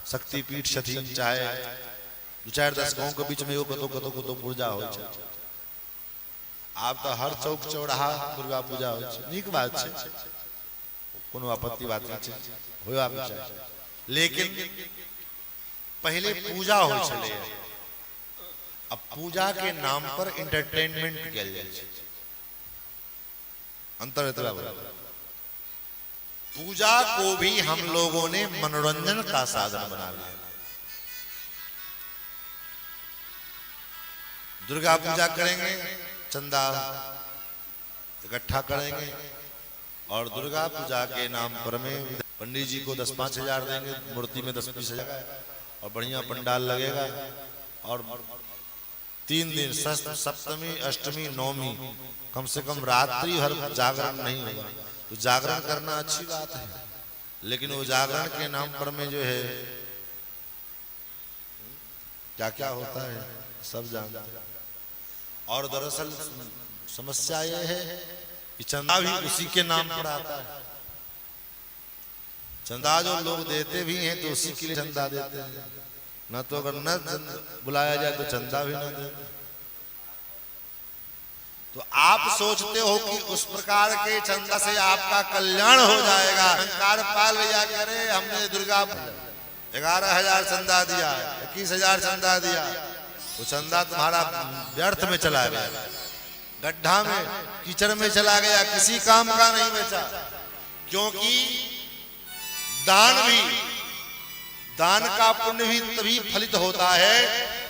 शक्तिपीठ छथिन, चाहे 2-4-10 गांव के बीच में एगो कतो पूजा होय छे। आब तो हर चौक चौराहा दुर्गा पूजा होय छे। नीक बात छे, कोनो आपत्ति बात नहीं छे, होया भी चाहिए। लेकिन पहले पूजा होय छले, अब पूजा के नाम पर एंटरटेनमेंट कयल जाय छे। अंतर इतना बड़ा। पूजा को भी हम लोगों ने मनोरंजन का साधन बना लिया। दुर्गा पूजा करेंगे, चंदा इकट्ठा करेंगे और दुर्गा पूजा के नाम पर में पंडित जी को 10-5 हजार देंगे, मूर्ति में 10-20 हजार और बढ़िया पंडाल लगेगा। और 3 दिन सप्तमी, अष्टमी, नवमी, कम से कम रात्रि भर जागरण नहीं होगा। तो जागरण करना अच्छी बात है, लेकिन वो जागरण के नाम पर में जो है क्या क्या होता है सब जानते हैं। और दरअसल समस्या ये है कि चंदा भी उसी के नाम पर आता है। चंदा जो लोग देते भी हैं तो उसी के लिए चंदा देते हैं, न तो अगर न बुलाया जाए तो चंदा भी न दे। तो आप सोचते हो कि उस प्रकार के चंदा से आपका कल्याण हो जाएगा। अहंकार पाल लिया कि अरे हमने दुर्गा 11,000 चंदा दिया, 21,000 चंदा दिया, वो चंदा तुम्हारा व्यर्थ में चला गया, गड्ढा में, कीचड़ में चला गया, किसी काम का नहीं बचा। क्योंकि दान का पुण्य भी तभी फलित होता है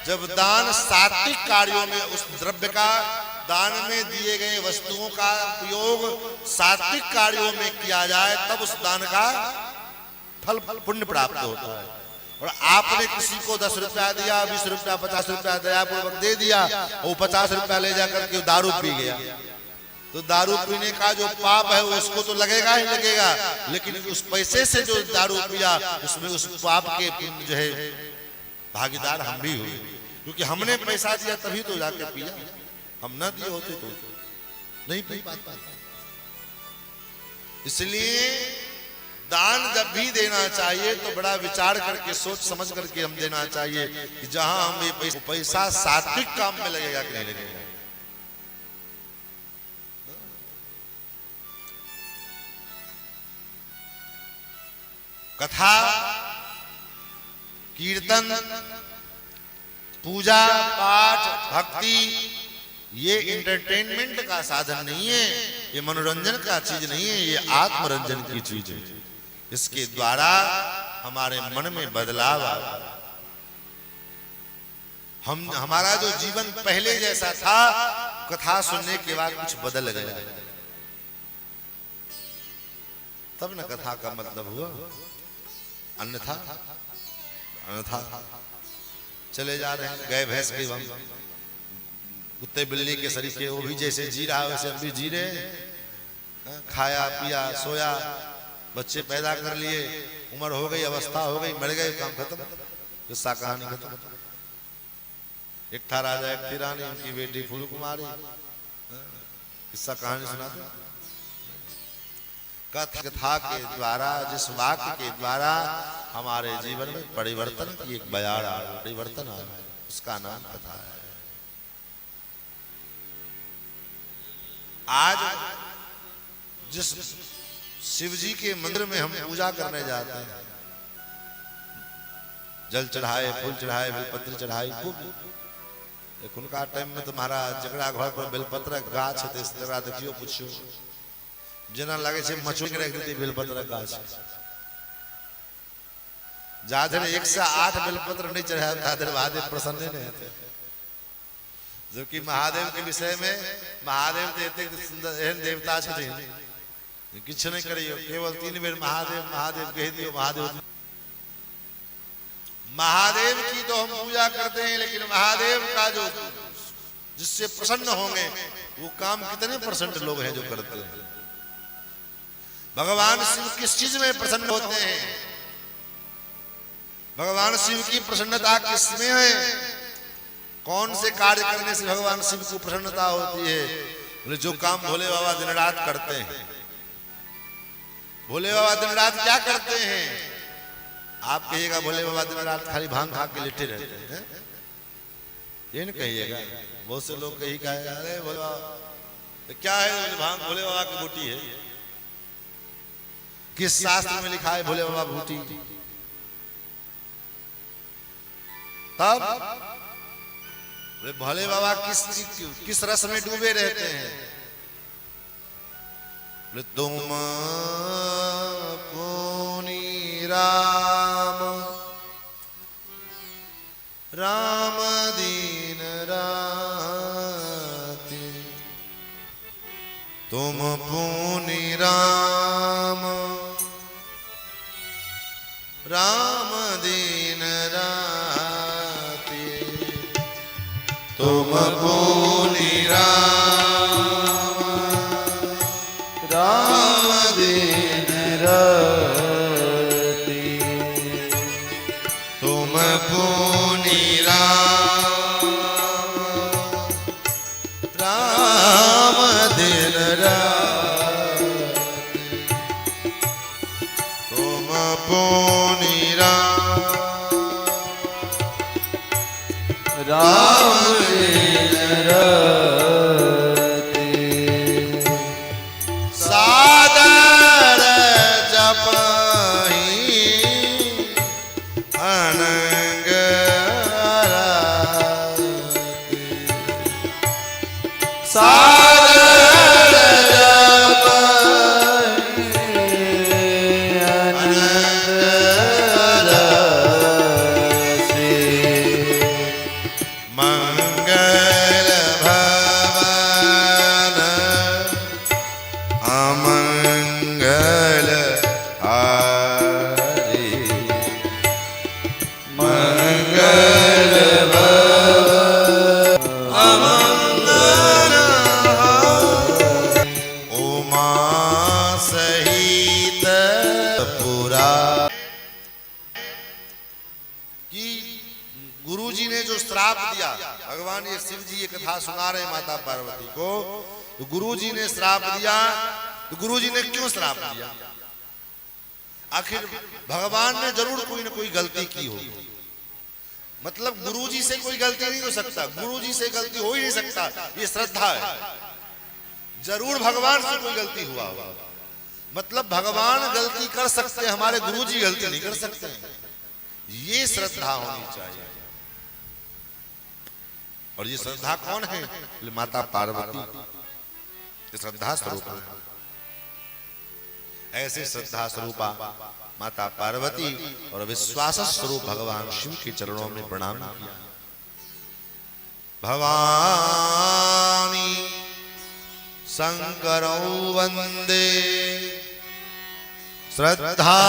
जब दान सात्विक कार्यों में, उस द्रव्य का, दान में दिए गए वस्तुओं का उपयोग सात्विक कार्यों में किया जाए, तब उस दान का फल पुण्य प्राप्त होता है। और आपने किसी को 10 रुपया दिया, 20 रुपया, 50 रुपया दयापूर्वक दे दिया, वो 50 रुपया ले जाकर के दारू पी गया, तो दारू पीने का जो पाप है उसको तो लगेगा ही लगेगा, लेकिन उस पैसे से जो दारू पिया उसमें उस पाप के जो है भागीदार हम भी हुए, क्योंकि हमने पैसा दिया तभी तो जाके पिया, हम न दिए होते तो नहीं पी पाते। इसलिए दान जब भी देना चाहिए तो बड़ा विचार करके, सोच समझ करके हम देना चाहिए कि जहां हम ये पैसा सात्विक काम में लगेगा कि नहीं लगेगा। कथा, कीर्तन, पूजा पाठ, भक्ति, ये एंटरटेनमेंट का साधन नहीं है, ये मनोरंजन का चीज नहीं है, ये आत्मरंजन की चीज है। इसके द्वारा हमारे मन में बदलाव आया। हमारा जो जीवन पहले जैसा था, कथा सुनने के बाद कुछ बदल गया, तब न कथा का मतलब हुआ। अन्यथा चले जा रहे हैं गाय भैंस के, कुत्ते बिल्ली के सरीखे, वो भी जैसे जी रहा है वैसे हम भी जी रहे हैं। खाया पिया सोया, बच्चे पैदा कर लिए, उम्र हो गई, अवस्था हो गई, मर गए, काम खत्म, किस्सा कहानी खत्म। एक था राजा, एक थी रानी, उनकी बेटी फूल कुमारी, किस्सा कहानी सुनाते। कथा के द्वारा, जिस वाक्य के द्वारा हमारे जीवन में परिवर्तन की एक बयार आ, परिवर्तन आ, उसका नाम कथा है। आज जिस शिव जी के मंदिर में हम पूजा करने जाते हैं, जल चढ़ाए, फूल चढ़ाए, बेलपत्र चढ़ाई, खूब। एक उनका टाइम में तुम्हारा जगड़ा घर पर बेलपत्र गाछ है, इस तरह देखियो पूछो, जना लगे से मचो के रख देती बेलपत्र गाछ। जाधर 108 बेलपत्र नहीं चढ़ाया, जाधर महादेव प्रसन्न नहीं थे। जो कि महादेव के विषय में, महादेव देते सुंदर एहन देवता छथिन, किछ नहीं करियो, केवल 3 बेर महादेव महादेव कह दियो, महादेव। महादेव की तो हम पूजा करते हैं, लेकिन महादेव का जो जिससे प्रसन्न होंगे वो काम कितने % लोग हैं जो करते हैं। भगवान शिव किस चीज में प्रसन्न होते हैं? भगवान शिव की प्रसन्नता किसमें है? कौन से कार्य करने से भगवान शिव को प्रसन्नता होती है? बोले जो काम भोले बाबा दिन रात करते हैं। भोले बाबा दिन रात क्या करते हैं? आप कहिएगा भोले बाबा दिन रात खाली भांग खा के लेटे रहते हैं, ये नहीं कहिएगा। बहुत से लोग कही कहे अरे भोले बाबा तो क्या है, भांग भोले बाबा की बूटी है। किस शास्त्र में लिखा है भोले बाबा बूटी? तब भोले बाबा किस रस में डूबे रहते हैं? तुम पुनि राम राम दीन राते, तुम पुनि राम राम दीन राते, तुम पुनि राम राम दीन राते, तुम पुनि राम राम दिन राते, तुम पुनि राम दीन राते, सादर जपहि अनंग राते, सादर जपहि अनंग रासे, मंगल भवन अमंगल हारी, मंगल अमंगल उमा सहित पुरा। कि गुरुजी ने जो श्राप दिया, भगवान ये शिव जी ये कथा सुना रहे माता पार्वती को, तो गुरुजी ने श्राप दिया। तो गुरुजी ने क्यों श्राप दिया? आखिर भगवान ने जरूर कोई ना कोई गलती की होगी। मतलब गुरुजी से कोई गलती नहीं हो सकता, गुरुजी से गलती हो ही नहीं सकता, ये श्रद्धा है। जरूर भगवान से कोई गलती हुआ होगा। मतलब भगवान गलती कर सकते हैं, हमारे गुरुजी गलती नहीं कर सकते हैं। ये श्रद्धा होनी चाहिए। और ये श्रद्धा कौन है? माता पार्वती ये श्रद्धा स्वरूप है। ऐसे श्रद्धा स्वरूपा माता पार्वती और विश्वास स्वरूप भगवान शिव के चरणों में प्रणाम किया। भवानी शंकरौ वंदे श्रद्धा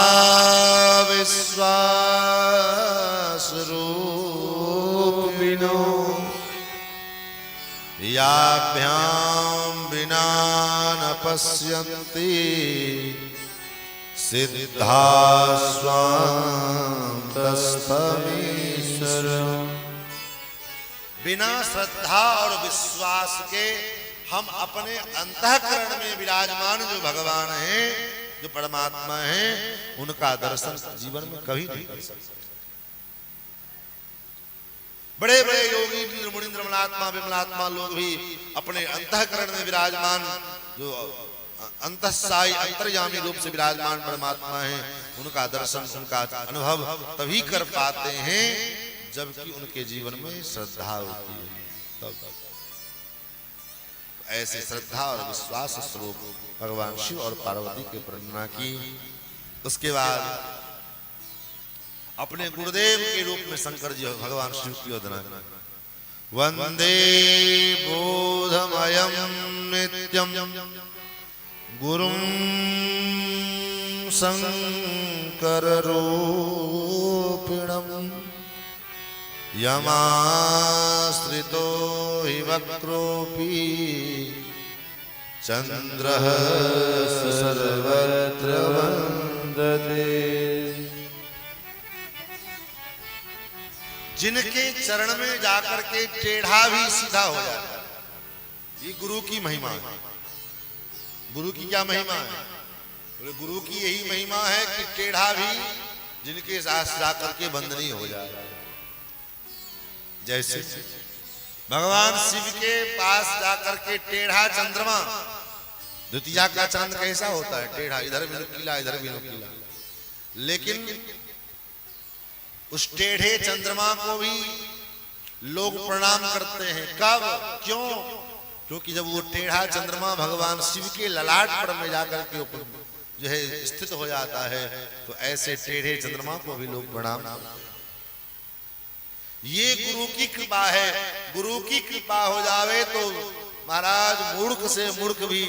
विश्वास रूपिणो, याभ्यां विना न पश्यन्ति सिद्धा स्वान्तस्थमीश्वरम्। बिना श्रद्धा और विश्वास के हम अपने अंतःकरण में विराजमान जो भगवान हैं, जो परमात्मा हैं, उनका दर्शन जीवन में कभी नहीं कर सकते। बड़े बड़े योगी मुनींद्र मलात्मा विमलात्मा लोग भी अपने अंतःकरण में विराजमान जो अंतःसाई अंतर्यामी रूप से विराजमान परमात्मा हैं, उनका दर्शन उनका अनुभव तभी कर पाते हैं जबकि उनके जीवन में श्रद्धा होती है। तब ऐसे श्रद्धा और विश्वास स्वरूप भगवान शिव और पार्वती की वर्णना की। उसके बाद अपने गुरुदेव के रूप में शंकर जी भगवान शिव की वंदना करें। वंदे बोधमयं नित्यं गुरुं शंकर रूपिणं, यमाश्रितो हि वक्रोऽपि चंद्रः सर्वत्र वन्दते। जिनके चरण में जाकर के टेढ़ा भी सीधा हो जाता है, ये गुरु की महिमा है। गुरु की क्या महिमा है? बोले गुरु की यही महिमा है कि टेढ़ा भी जिनके साथ जाकर के बंदनी हो जाए। जैसे भगवान शिव के पास जाकर के टेढ़ा चंद्रमा, द्वितीया का चांद कैसा होता है? टेढ़ा, इधर भी नुकीला इधर भी नुकीला। लेकिन उस टेढ़े चंद्रमा को भी लोग प्रणाम करते हैं। कब? क्यों? क्योंकि जब वो टेढ़ा चंद्रमा भगवान शिव के ललाट पर में जाकर के ऊपर जो है स्थित हो जाता है, तो ऐसे टेढ़े चंद्रमा को भी लोग प्रणाम। ये गुरु की कृपा है। गुरु की कृपा हो जावे तो महाराज मूर्ख से मूर्ख भी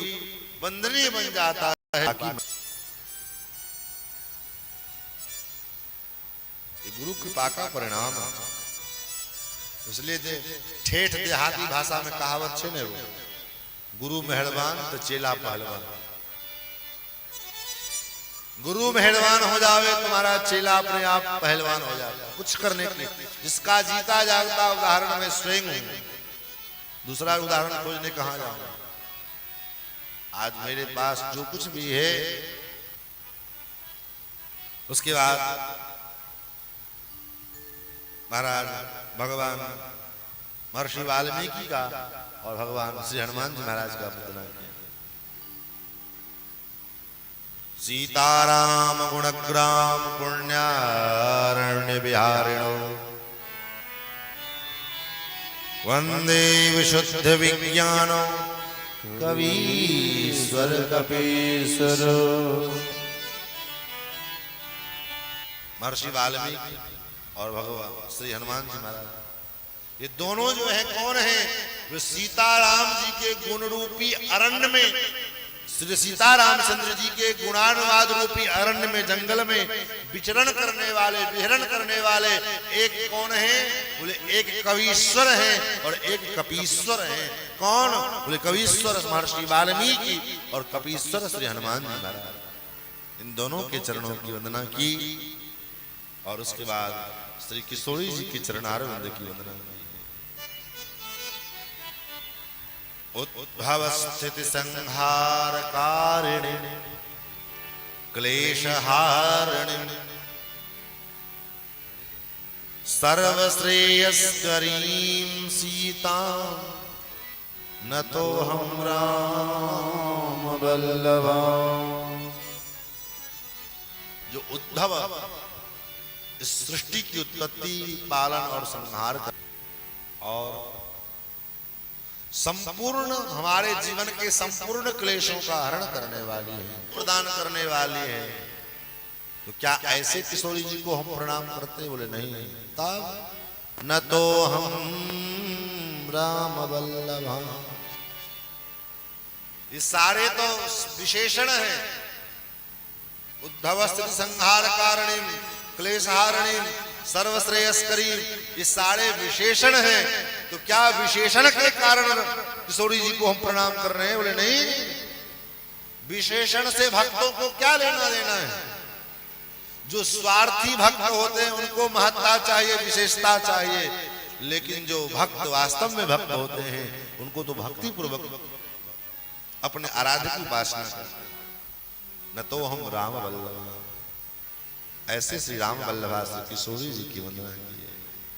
वंदनीय बन जाता है। ये गुरु कृपा का परिणाम है। इसलिए ठेठ देहाती भाषा में कहावत छे ने, वो गुरु मेहरबान तो चेला पहलवान। गुरु मेहरबान हो जावे तुम्हारा चेला अपने आप पहलवान हो जाता, कुछ करने के लिए। जिसका जीता जागता उदाहरण मैं स्वयं हूं, दूसरा उदाहरण खोजने कहां जाऊंगा। आज मेरे पास जो कुछ भी है, उसके बाद महाराज भगवान महर्षि वाल्मीकि का और भगवान श्री हनुमान जी महाराज का पूजना किया। सीताराम गुणग्राम पुण्यारण्य विहारिणो वंदे विशुद्ध विज्ञानो कवीश्वर कपीश्वरो। महर्षि वाल्मीकि और भगवान श्री हनुमान जी महाराज, ये दोनों जो है कौन है? वे सीताराम जी के गुण रूपी अरण्य में, श्री सीतारामचंद्र जी के गुणानुवाद रूपी अरण्य में, जंगल में विचरण करने वाले, विहरण करने वाले एक कौन है? बोले एक कवीश्वर है और एक कपीश्वर है। कौन? बोले कवीश्वर महर्षि वाल्मीकि और कपीश्वर श्री हनुमान जी महाराज। इन दोनों के चरणों की वंदना की और उसके बाद श्री किशोरी जी के चरणारविंद की वंदना की। उद्भव स्थिति संहार कारिणी क्लेश हारिणी सर्वश्रेयस्करीं सीता न तो हम राम वल्लभा। जो उद्धव इस सृष्टि की उत्पत्ति, पालन और संहार कर और संपूर्ण हमारे जीवन के संपूर्ण क्लेशों का हरण करने वाली है, प्रदान करने वाली है। तो क्या ऐसे किशोरी जी को हम प्रणाम करते? बोले नहीं। तब न तो हम राम वल्लभा। ये सारे तो विशेषण हैं। उद्धव स्थिति संहार कारिणी क्लेशहारिणी सर्वश्रेयस्करी, ये सारे विशेषण हैं। तो क्या विशेषण के कारण किशोरी जी को हम प्रणाम कर रहे हैं? बोले नहीं। विशेषण से भक्तों को क्या लेना देना है? जो स्वार्थी भक्त होते हैं उनको महत्ता चाहिए, विशेषता चाहिए, लेकिन जो भक्त वास्तव में भक्त होते हैं उनको तो भक्ति पूर्वक अपने आराध्य की उपासना करते। न तो हम राम वल्लभ। ऐसे श्री राम वल्लभा से किशोरी जी की वंदना की है।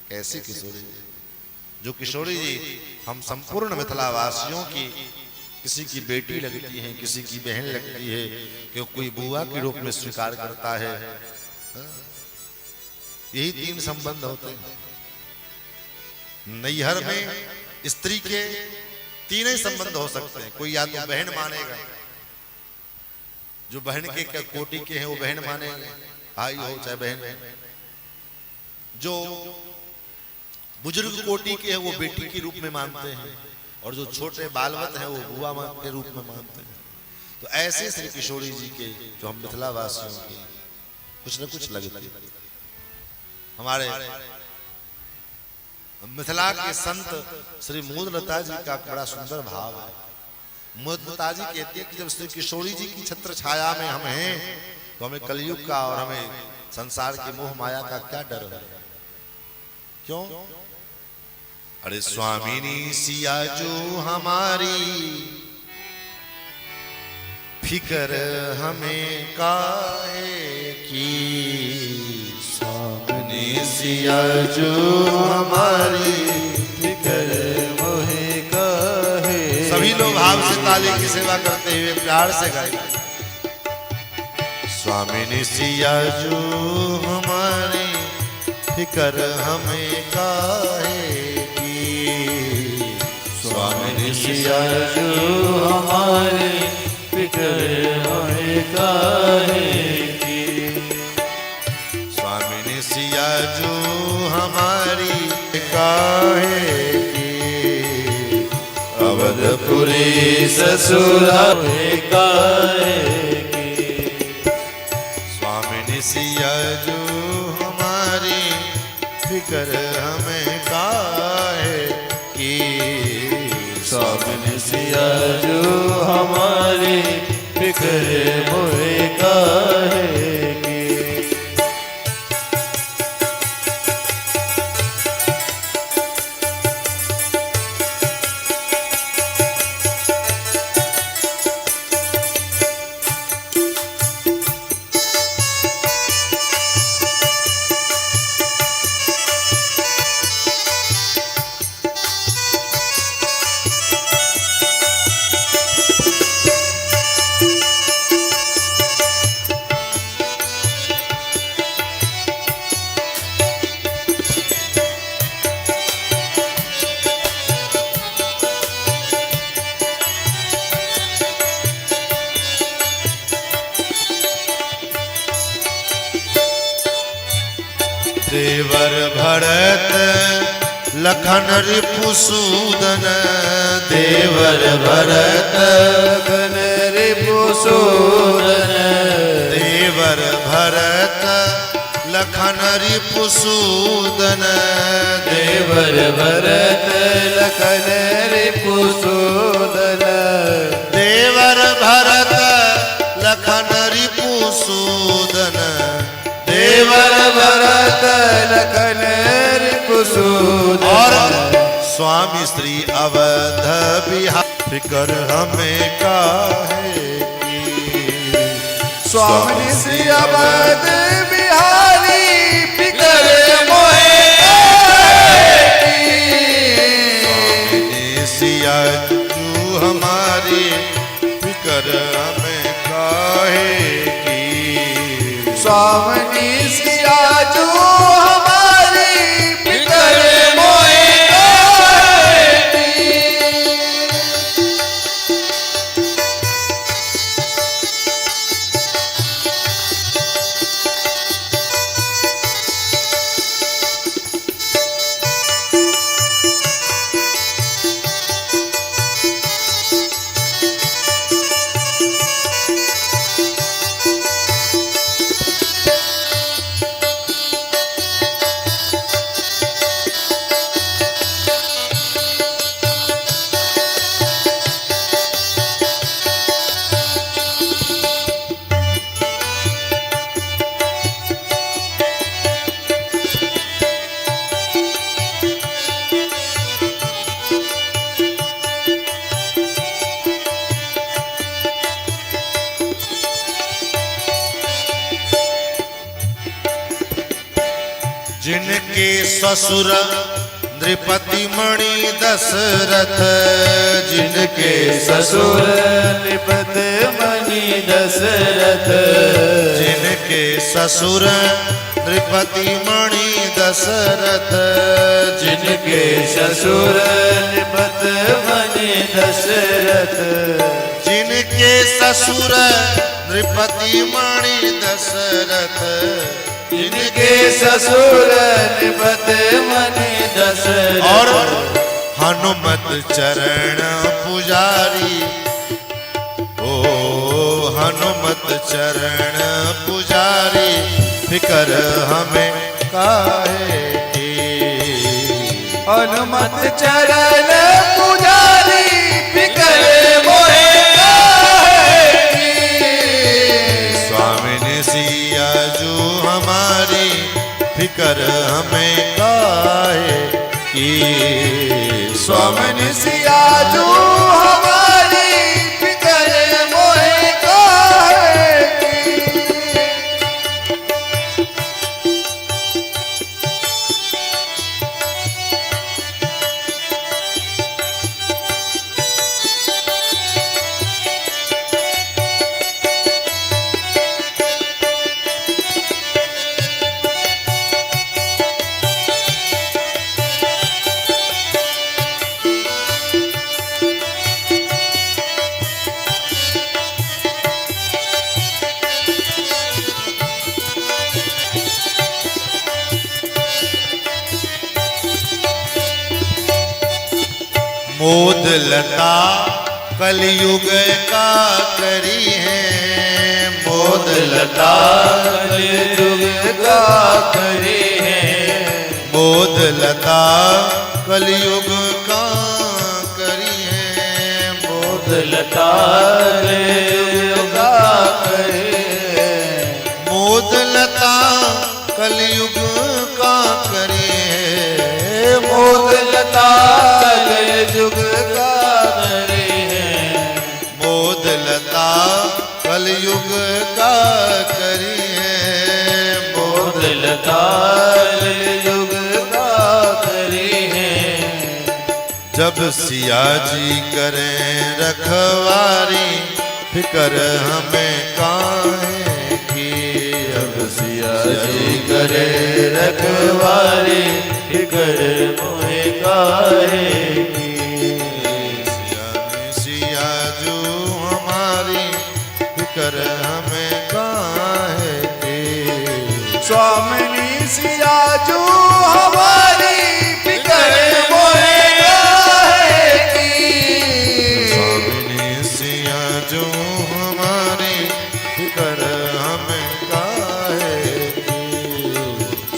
कैसे किशोरी जी? जो किशोरी जी हम संपूर्ण मिथिला वासियों की, किसी की बेटी लगती है, किसी की बहन लगती है, कि कोई बुआ के रूप में स्वीकार करता है। यही तीन संबंध होते हैं। नैहर में स्त्री के तीन ही संबंध हो सकते हैं। कोई या तो बहन मानेगा, जो बहन के कोटि के हैं वो बहन मानेंगे, भाई हो चाहे बहन। जो बुजुर्ग कोटि के हैं वो बेटी के रूप में मानते हैं, और जो छोटे बालवत हैं वो बुआ के रूप में मानते हैं। तो ऐसे श्री किशोरी जी के जो हम मिथिला वासियों की कुछ न कुछ लगता है। हमारे मिथिला के संत श्री मूललता जी का बड़ा सुंदर भाव है। मूललता जी कहते हैं कि जब श्री किशोरी जी की छत्र छाया में हम हैं तो हमें कलयुग का और हमें संसार की मोह माया का क्या डर है? क्यों? अरे स्वामिनी सिया जो हमारी फिकर हमें काहे की। स्वामिनी सिया जो हमारी फिकर मोहे काहे। सभी लोग भाव से ताली की सेवा करते हुए प्यार से गाएं। स्वामिनी सिया जो हमारी फिकर हमें काहे की। स्वामिनी सिया जो हमारी फिक्र हमें काहे की। स्वामिनी सिया जो हमारी काहे की। अवधपुरी ससुरा हमें काहे की। स्वामिनी सिया जो हमारी फिक्र हमें काहे की। स्वामिनी सिया जो हमारी फिक्र मोहे काहे की। देवर भरत लखन रिपुसूदन। देवर भरत लखन रिपुसूदन। देवर भरत लखन रिपुसूदन। देवर भरत लखन रिपुसूदन। देवर भरत लखन रिपुसूदन। देवर भरत लखन रिपुसूदन। और स्वामी श्री अवध बिहार फिकर हमें काहे की। स्वामी श्री अवध बिहारी फिकर मोहे काहे की। स्वामिनी सिया जो हमारी फिकर हमें काहे की। स्वामिनी सिया जो हमारी फिकर मोहे काहे की। जिनके ससुर नृपति मणि दशरथ। जिनके ससुर नृपति मणि दशरथ। जिनके ससुर नृपति मणि दशरथ। जिनके ससुर नृपति मणि दशरथ। जिनके ससुर नृपति मणि दशरथ। जिनके ससुर नृपति मणि दशरथ। और हनुमत चरण पुजारी। ओ हनुमत चरण पुजारी फिकर हमें काहे की। हनुमत चरण पुजारी फिकर मोहे काहे की। स्वामिनी सिया जो हमारी फिकर हमें काहे की। स्वामिनी सिया जो हमारी फिकर मोहे काहे की। मोद लता कलयुग का करी है, मोद लता कलयुग का करी है, मोद लता कलयुग का करी है, मोद लता कलयुग का करी है, मोद लता कलयुग का करी है, मोद लता कलयुग का करी है, मोद लता कलयुग का करी है, मोद लता कलयुग का करी है। जब सिया जी करें रखवारी फिकर हमें काहे की, जब सिया जी करे रखवारी फिकर मोहे काहे की, सिया जो हमारी फिकर हमें काहे की, स्वामिनी सिया जो हमारी फिकर मोहे काहे की, स्वामिनी सिया जो हमारी फिकर हमें काहे की,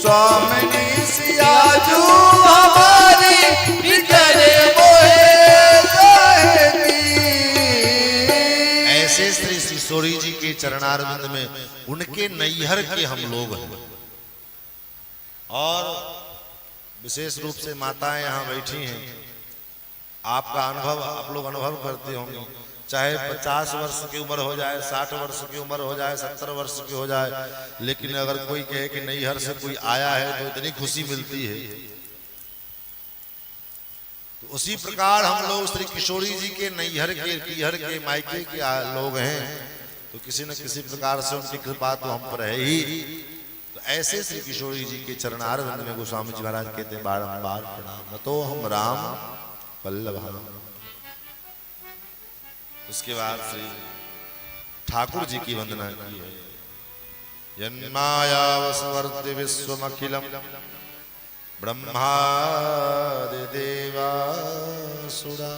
स्वामिनी सिया जो हमारी फिकर मोहे काहे की। ऐसे श्री सिसोड़ी जी के चरणारविंद में उनके नैहर के हम लोग हैं। और विशेष रूप से माताएं यहाँ बैठी हैं, आपका अनुभव आप लोग अनुभव करते होंगे, चाहे 50 वर्ष की उम्र हो जाए, 60 वर्ष की उम्र हो जाए, 70 वर्ष की हो जाए, लेकिन अगर कोई कहे कि नैहर से कोई आया है तो इतनी खुशी मिलती है। तो उसी प्रकार हम लोग श्री किशोरी जी के नैहर के पीहर के मायके के लोग हैं, तो किसी न किसी प्रकार से उनकी कृपा तो हम पर है ही। तो ऐसे श्री किशोरी जी के चरणारविंद में गोस्वामी जी महाराज कहते हैं बारंबार प्रणाम तो हम राम वल्लभ। उसके बाद श्री ठाकुर जी की वंदना की है। यन्मायावसवर्ति विश्वमखिलम ब्रह्मादि देवासुरा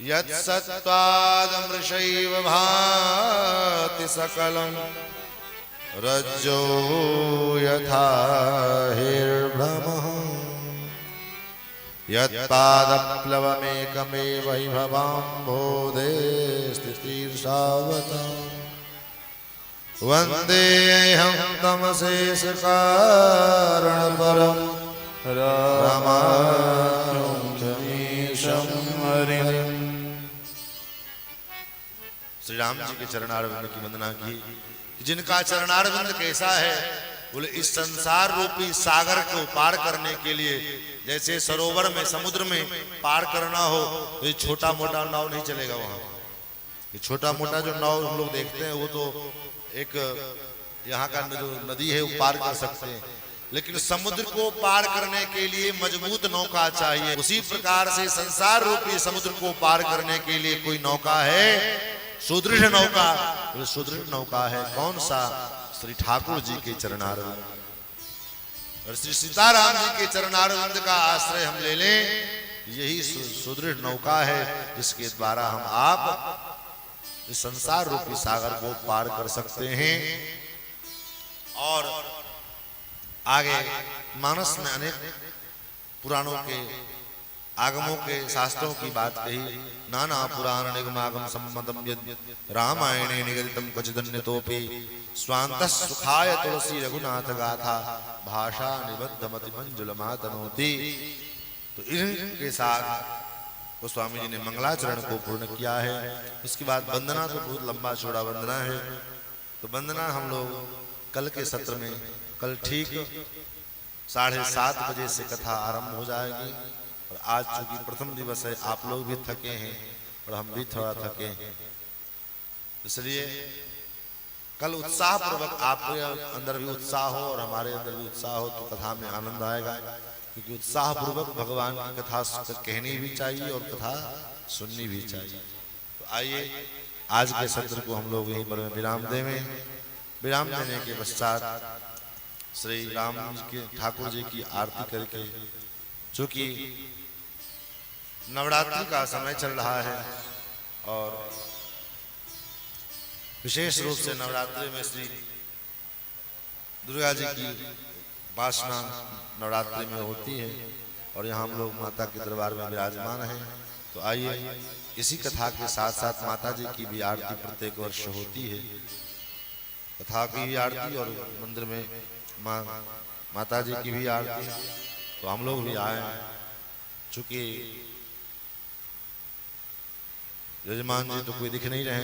यत्सत्त्वादमृषैव भाति सकलं रज्जो यथा हिर्भ्रमः यत्पादप्लवमेकमेव हि भवाम्भोधे स्थितिर्षावताम् वन्देऽहं तमशेषकारणपरं रामानुजमीशं हरिम्। श्री राम जी के चरणारविंद की वंदना की, जिनका चरणारविंद कैसा है, बोले इस संसार रूपी सागर को पार करने के लिए जैसे सरोवर में समुद्र में पार करना हो तो ये छोटा मोटा नाव नहीं चलेगा। वहां ये छोटा मोटा जो नाव हम लोग देखते हैं वो तो एक यहाँ का जो नदी है वो पार कर सकते हैं, लेकिन समुद्र को पार करने के लिए मजबूत नौका चाहिए। उसी प्रकार से संसार रूपी समुद्र को पार करने के लिए कोई नौका है, सुदृढ़ नौका। सुदृढ़ नौका है कौन सा? श्री ठाकुर जी के चरणारविंद और श्री सीताराम जी के चरणारविंद का आश्रय हम ले लें, यही सुदृढ़ नौका है जिसके द्वारा हम आप इस संसार रूपी सागर को पार कर सकते हैं। और आगे मानस में अनेक पुराणों के आगमों के शास्त्रों की बात कही। नाना पुराण निगमागम सम्मतम यद् रामायणे निगदितम क्वचिदन्यतोपि स्वान्तः सुखाय तुलसी रघुनाथ गाथा भाषा निबद्धमति मंजुलमातनोति। तो इनके साथ तो स्वामी जी ने मंगलाचरण को पूर्ण किया है। उसके बाद वंदना तो बहुत लंबा चौड़ा वंदना है। तो वंदना हम लोग कल के सत्र में, कल ठीक 7:30 बजे से कथा आरंभ हो जाएगी। और आज चूंकि प्रथम दिवस है, आप लोग भी थके हैं और हम भी थोड़ा थके हैं, इसलिए कल उत्साह पूर्वक आपके अंदर भी उत्साह हो और हमारे अंदर भी उत्साह हो तो कथा में आनंद आएगा। क्योंकि उत्साह पूर्वक भगवान की कथा कहनी भी चाहिए और कथा सुननी भी चाहिए। तो आइए आज के सत्र को हम लोग यहीं पर विराम देवें। विराम देने के पश्चात श्री राम जी के ठाकुर जी की आरती करके, चूंकि नवरात्रि का समय चल रहा है और विशेष रूप से नवरात्रि में श्री दुर्गा जी की उपासना नवरात्रि में होती है और यहाँ हम लोग माता के दरबार में विराजमान हैं। तो आइए इसी कथा के साथ साथ माता जी की भी आरती प्रत्येक वर्ष होती है। कथा की भी आरती और मंदिर में माता जी की भी आरती। तो हम लोग भी आए, चूंकि यजमान जी तो कोई दिख नहीं रहे।